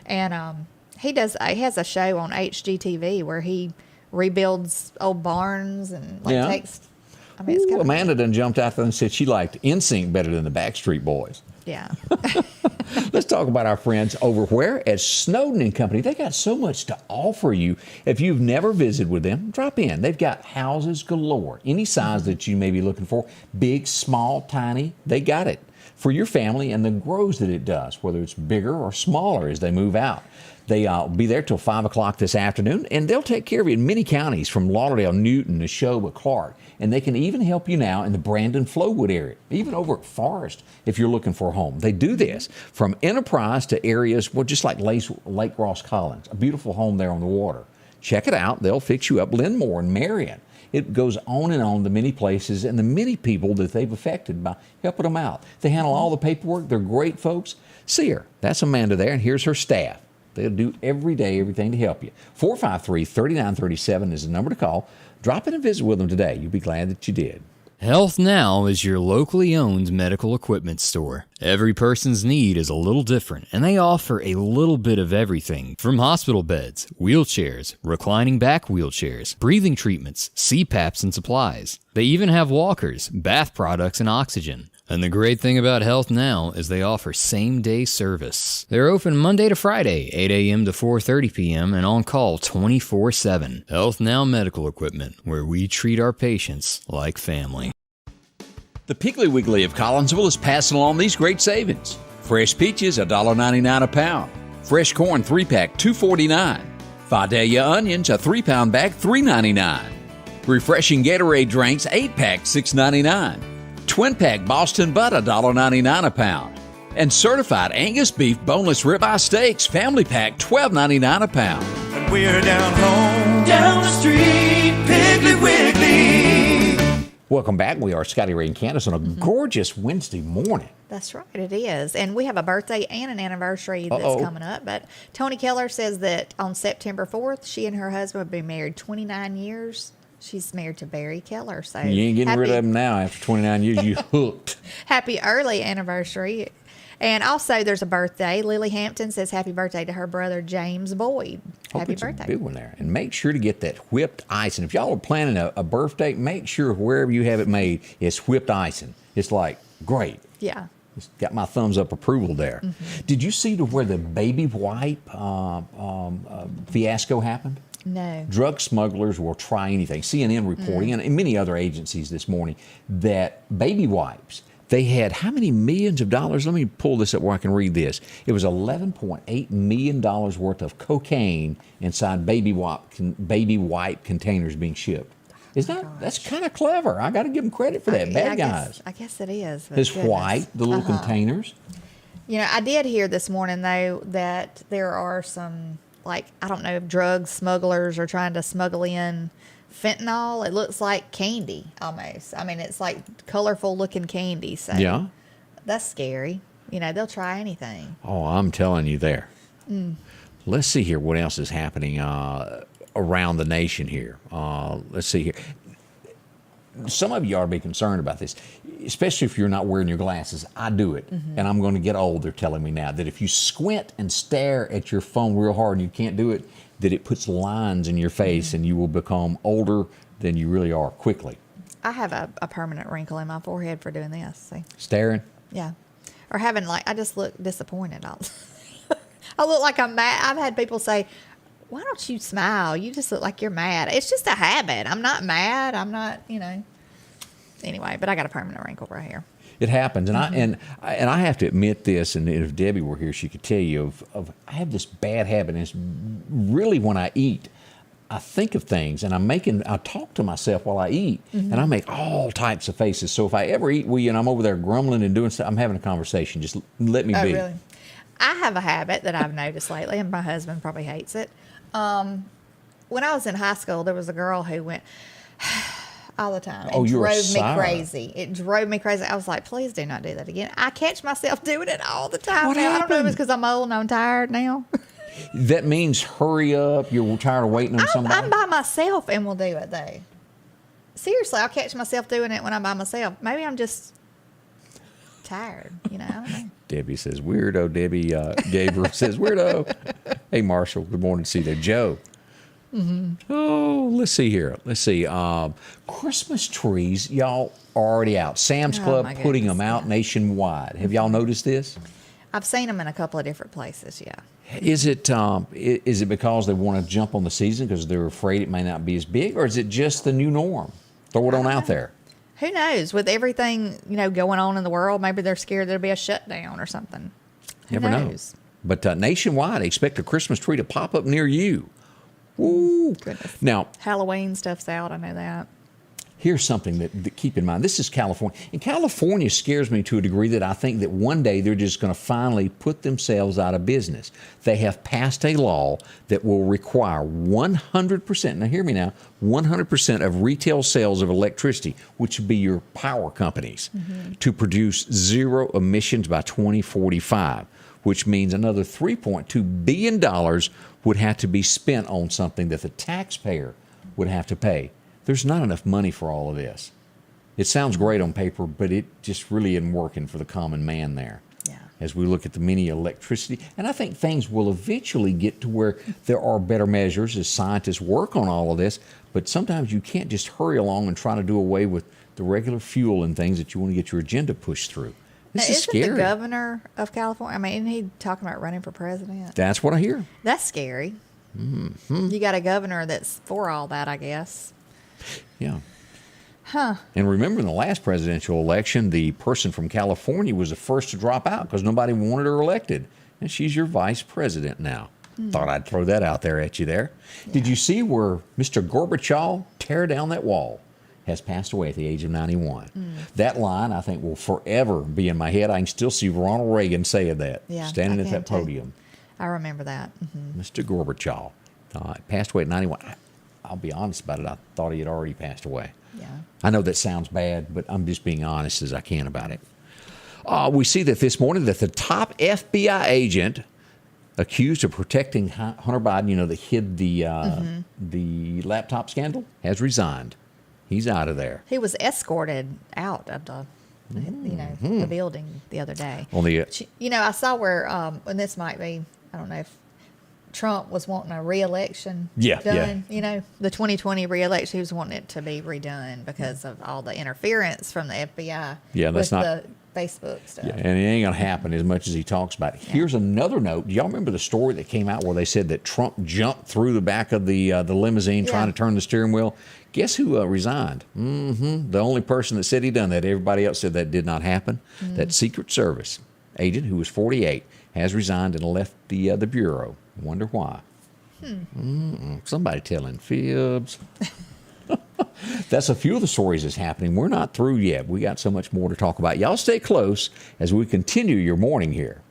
And he has a show on HGTV where he rebuilds old barns and takes. I mean, it's Amanda done jumped out there and said she liked NSYNC better than the Backstreet Boys. Yeah. Let's talk about our friends over where at Snowden and Company. They got so much to offer you. If you've never visited with them, drop in. They've got houses galore, any size that you may be looking for, big, small, tiny. They got it for your family and the grows that it does, whether it's bigger or smaller as they move out. They'll be there till 5 o'clock this afternoon, and they'll take care of you in many counties from Lauderdale, Newton, Neshoba, Clark. And they can even help you now in the Brandon-Flowood area, even over at Forest if you're looking for a home. They do this from Enterprise to areas, just like Lake Ross Collins, a beautiful home there on the water. Check it out. They'll fix you up. Linmore and Marion. It goes on and on, the many places and the many people that they've affected by helping them out. They handle all the paperwork. They're great folks. See her. That's Amanda there, and here's her staff. They'll do every day everything to help you. 453-3937 is the number to call. Drop in and visit with them today. You'll be glad that you did. Health Now is your locally owned medical equipment store. Every person's need is a little different, and they offer a little bit of everything from hospital beds, wheelchairs, reclining back wheelchairs, breathing treatments, CPAPs and supplies. They even have walkers, bath products, and oxygen. And the great thing about Health Now is they offer same-day service. They're open Monday to Friday, 8 a.m. to 4:30 p.m. and on call 24/7. Health Now Medical Equipment, where we treat our patients like family. The Piggly Wiggly of Collinsville is passing along these great savings. Fresh peaches, $1.99 a pound. Fresh corn, 3-pack, $2.49. Vidalia onions, a 3-pound bag, $3.99. Refreshing Gatorade drinks, 8-pack, $6.99. Twin-pack Boston butt, $1.99 a pound. And certified Angus beef boneless ribeye steaks, family pack, $12.99 a pound. And we're down home, down the street, Piggly Wiggly. Welcome back. We are Scotty Ray and Candace on a gorgeous Wednesday morning. That's right, it is. And we have a birthday and an anniversary that's coming up. But Tony Keller says that on September 4th, she and her husband have been married 29 years. She's married to Barry Keller. So You ain't getting rid of them now after 29 years. You hooked. Happy early anniversary. And also, there's a birthday. Lily Hampton says happy birthday to her brother, James Boyd. Hope Happy it's birthday. a big one there. And make sure to get that whipped icing. If y'all are planning a birthday, make sure wherever you have it made, it's whipped icing. It's like, great. Yeah. It's got my thumbs up approval there. Did you see to where the baby wipe fiasco happened? No. Drug smugglers will try anything. CNN reporting, and many other agencies this morning, that baby wipes, they had how many millions of dollars? Let me pull this up where I can read this. It was $11.8 million worth of cocaine inside baby wipe containers being shipped. That's kind of clever. I got to give them credit for that. Bad guys. I guess it is. It's white, the little containers. You know, I did hear this morning, though, that there are some, like, I don't know, drug smugglers are trying to smuggle in fentanyl. It looks like candy almost. I mean, it's like colorful looking candy. So Yeah. That's scary. You know, they'll try anything. Oh, I'm telling you there. Let's see here what else is happening around the nation here. Let's see here. Some of you ought to be concerned about this, especially if you're not wearing your glasses. I do it, and I'm going to get old. They're telling me now that if you squint and stare at your phone real hard and you can't do it, that it puts lines in your face and you will become older than you really are quickly. I have a permanent wrinkle in my forehead for doing this. See? Staring? Yeah. Or having, like, I just look disappointed. I look like I'm mad. I've had people say, why don't you smile? You just look like you're mad. It's just a habit. I'm not mad. I'm not, you know. Anyway, but I got a permanent wrinkle right here. It happens, and I have to admit this. And if Debbie were here, she could tell you of I have this bad habit. And it's really when I eat, I think of things, and I talk to myself while I eat, and I make all types of faces. So if I ever eat with you and I'm over there grumbling and doing stuff, I'm having a conversation. Just let me be. Really? I have a habit that I've noticed lately, and my husband probably hates it. When I was in high school, there was a girl who went all the time. Oh, you were drove me Sarah. crazy. It drove me crazy. I was like, please do not do that again. I catch myself doing it all the time. What now. I don't know if happened? it's because I'm old and I'm tired now. That means hurry up. You're tired of waiting on somebody. I'm by myself and will do it, though. Seriously, I'll catch myself doing it when I'm by myself. Maybe I'm just tired, you know. I don't know. Debbie says weirdo. Debbie Gabriel says weirdo. Hey, Marshall. Good morning to see you there. Joe. Oh, let's see here. Let's see. Christmas trees, y'all are already out. Sam's Club my putting them goodness, out nationwide. Have y'all noticed this? I've seen them in a couple of different places, yeah. Is it because they want to jump on the season because they're afraid it may not be as big, or is it just the new norm? Throw it on out there. Who knows? With everything, you know, going on in the world, maybe they're scared there'll be a shutdown or something. Who Never knows? know. But nationwide, expect a Christmas tree to pop up near you. Woo. Goodness. Now, Halloween stuff's out. I know that. here's something that keep in mind. This is California. And California scares me to a degree that I think that one day they're just going to finally put themselves out of business. They have passed a law that will require 100%, now hear me now, 100% of retail sales of electricity, which would be your power companies, to produce zero emissions by 2045, which means another $3.2 billion would have to be spent on something that the taxpayer would have to pay. There's not enough money for all of this. It sounds great on paper, but it just really isn't working for the common man there. Yeah. As we look at the mini electricity. And I think things will eventually get to where there are better measures as scientists work on all of this, but sometimes you can't just hurry along and try to do away with the regular fuel and things that you want to get your agenda pushed through. This is scary. Isn't the governor of California, I mean, isn't he talking about running for president? That's what I hear. That's scary. Mm-hmm. You got a governor that's for all that, I guess. Yeah. Huh. And remember, in the last presidential election, the person from California was the first to drop out because nobody wanted her elected. And she's your vice president now. Thought I'd throw that out there at you there. Yeah. Did you see where Mr. Gorbachev, tear down that wall, has passed away at the age of 91? That line, I think, will forever be in my head. I can still see Ronald Reagan saying that, standing at that podium. I remember that. Mm-hmm. Mr. Gorbachev passed away at 91. I'll be honest about it. I thought he had already passed away. Yeah. I know that sounds bad, but I'm just being honest as I can about it. We see that this morning that the top FBI agent accused of protecting Hunter Biden, that hid the laptop scandal, has resigned. He's out of there. He was escorted out of the building the other day. I saw where, and this might be, I don't know if Trump was wanting a re-election done. Yeah. The 2020 re-election, he was wanting it to be redone because of all the interference from the FBI with the Facebook stuff. Yeah, and it ain't going to happen as much as he talks about it. Here's another note. Do y'all remember the story that came out where they said that Trump jumped through the back of the limousine trying to turn the steering wheel? Guess who resigned? The only person that said he done that. Everybody else said that did not happen. That Secret Service agent, who was 48, has resigned and left the Bureau. Wonder why. Somebody telling fibs. That's a few of the stories that's happening. We're not through yet. We got so much more to talk about. Y'all stay close as we continue your morning here.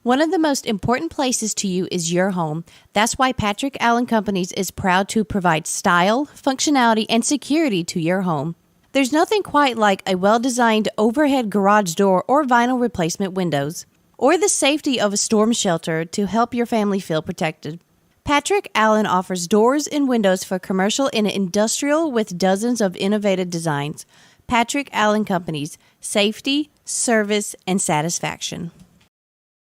One of the most important places to you is your home. That's why Patrick Allen Companies is proud to provide style, functionality, and security to your home. There's nothing quite like a well-designed overhead garage door or vinyl replacement windows, or the safety of a storm shelter to help your family feel protected. Patrick Allen offers doors and windows for commercial and industrial with dozens of innovative designs. Patrick Allen Companies, safety, service, and satisfaction.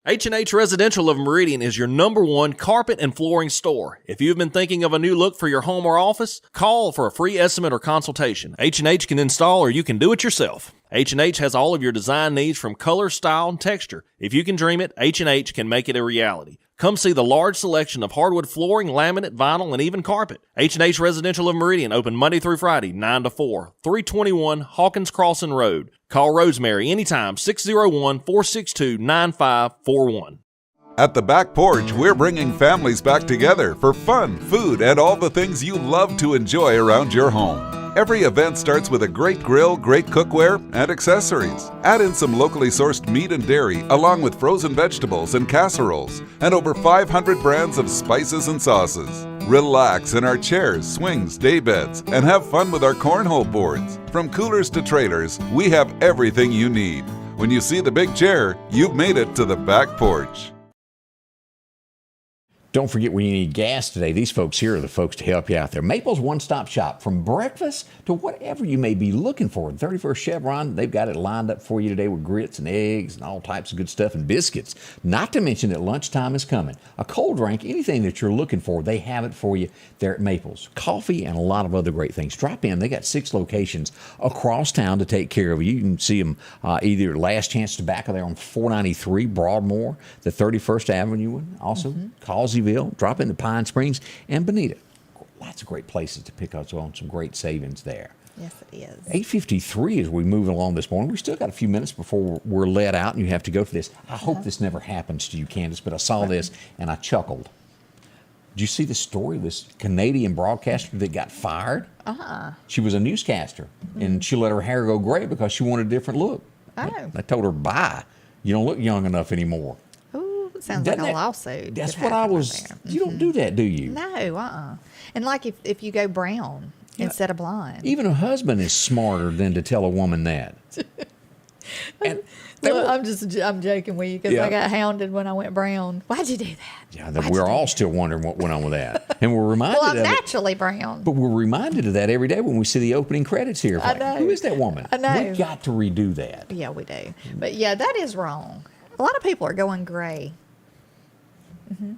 H&H Residential of Meridian is your #1 carpet and flooring store. If you've been thinking of a new look for your home or office, call for a free estimate or consultation. H&H can install or you can do it yourself. H&H has all of your design needs from color, style, and texture. If you can dream it, H&H can make it a reality. Come see the large selection of hardwood flooring, laminate, vinyl, and even carpet. H&H Residential of Meridian, open Monday through Friday, 9 to 4, 321 Hawkins Crossing Road. Call Rosemary anytime, 601-462-9541. At the Back Porch, we're bringing families back together for fun, food, and all the things you love to enjoy around your home. Every event starts with a great grill, great cookware, and accessories. Add in some locally sourced meat and dairy, along with frozen vegetables and casseroles, and over 500 brands of spices and sauces. Relax in our chairs, swings, daybeds, and have fun with our cornhole boards. From coolers to trailers, we have everything you need. When you see the big chair, you've made it to the Back Porch. Don't forget, when you need gas today, these folks here are the folks to help you out there. Maple's one-stop shop. From breakfast to whatever you may be looking for. 31st Chevron, they've got it lined up for you today with grits and eggs and all types of good stuff and biscuits. Not to mention that lunchtime is coming. A cold drink, anything that you're looking for, they have it for you there at Maple's. Coffee and a lot of other great things. Drop in. They got 6 locations across town to take care of you. You can see them either Last Chance Tobacco there on 493 Broadmoor, the 31st Avenue one, also Causeyville. Drop into Pine Springs and Bonita. Lots of great places to pick up on some great savings there. Yes, it is. 8:53 as we move along this morning. We still got a few minutes before we're let out and you have to go for this. I hope this never happens to you, Candace, but I saw this and I chuckled. Did you see the story of this Canadian broadcaster that got fired? She was a newscaster and she let her hair go gray because she wanted a different look. They told her, bye. You don't look young enough anymore. Sounds like a lawsuit. That's what I was. You don't do that, do you? No, And like if you go brown instead of blonde. Even a husband is smarter than to tell a woman that. And Well, I'm joking with you because Yeah. I got hounded when I went brown. Why'd you do that? yeah, Why'd we're you do all that? still wondering what went on with that. And we're reminded Well, I'm of it. naturally brown. But we're reminded of that every day when we see the opening credits here. I Like, know. who is that woman? I know. We've got to redo that. Yeah, we do. But yeah, that is wrong. A lot of people are going gray.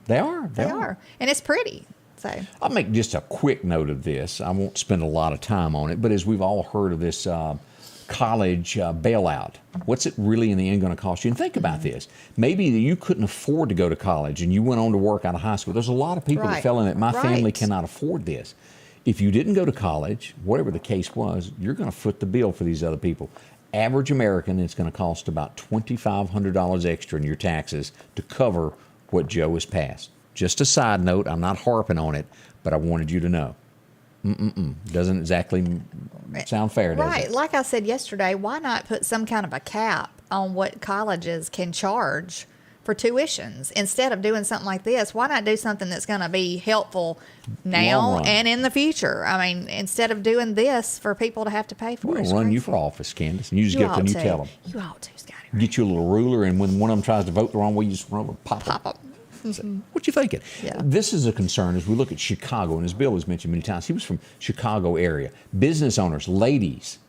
They are. They are. And it's pretty. So I'll make just a quick note of this. I won't spend a lot of time on it, but as we've all heard of this college bailout, what's it really in the end going to cost you? And think about this. Maybe you couldn't afford to go to college and you went on to work out of high school. There's a lot of people that Right. fell in it. My family Right. cannot afford this. If you didn't go to college, whatever the case was, you're going to foot the bill for these other people. Average American, it's going to cost about $2,500 extra in your taxes to cover what Joe has passed. Just a side note, I'm not harping on it, but I wanted you to know. Doesn't exactly sound fair, does right. it? Like I said yesterday, why not put some kind of a cap on what colleges can charge for tuitions instead of doing something like this? Why not do something that's going to be helpful Long now run. and in the future? I mean, instead of doing this for people to have to pay for. We're going It's to run you crazy. for office, Candace, and you just You get up there and you ought tell to. them. You ought to, Scotty. Get you a little ruler, and when one of them tries to vote the wrong way, you just run over, pop Pop them. up. What you thinking? Yeah. This is a concern as we look at Chicago, and as Bill has mentioned many times, he was from Chicago area. Business owners, ladies,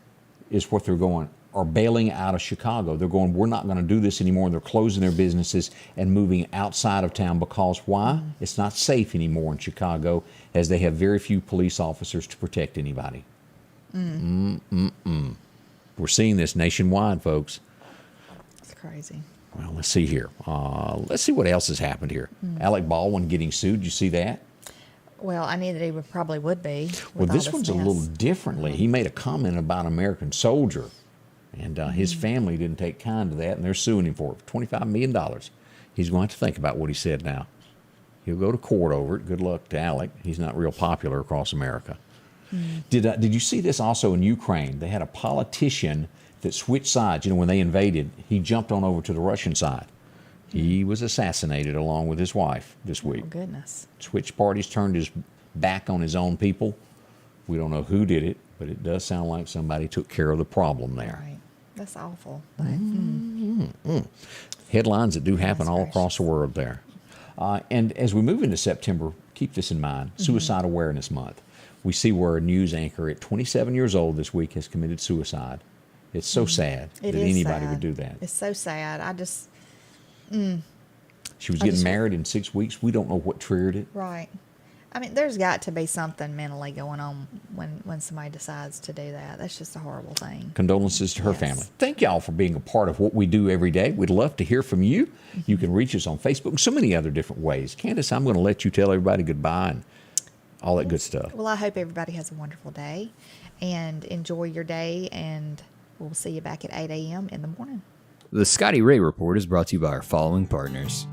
is what they're going, are bailing out of Chicago. They're going, we're not going to do this anymore. And they're closing their businesses and moving outside of town because why? It's not safe anymore in Chicago as they have very few police officers to protect anybody. We're seeing this nationwide, folks. It's crazy. Well, let's see here. Let's see what else has happened here. Alec Baldwin getting sued. Did you see that? Well, I knew that he probably would be. Well, with all this one's a mess. little differently. He made a comment about an American soldier, and his family didn't take kind to that, and they're suing him for it. $25 million. He's going to have to think about what he said now. He'll go to court over it. Good luck to Alec. He's not real popular across America. Did you see this also in Ukraine? They had a politician that switched sides. You know, when they invaded, he jumped on over to the Russian side. He was assassinated along with his wife this week. Oh, goodness. Switched parties, turned his back on his own people. We don't know who did it, but it does sound like somebody took care of the problem there. Right. That's awful. Headlines that do happen all gracious. across the world there. And as we move into September, keep this in mind, Suicide Awareness Month. We see where a news anchor at 27 years old this week has committed suicide. It's so sad It that is anybody sad. would do that. It's so sad. She was I getting just- married in 6 weeks. We don't know what triggered it. Right. I mean, there's got to be something mentally going on when somebody decides to do that. That's just a horrible thing. Condolences to her Yes. family. Thank y'all for being a part of what we do every day. We'd love to hear from you. You can reach us on Facebook and so many other different ways. Candace, I'm going to let you tell everybody goodbye and all that good stuff. Well, I hope everybody has a wonderful day and enjoy your day, and we'll see you back at 8 a.m. in the morning. The Scotty Ray Report is brought to you by our following partners: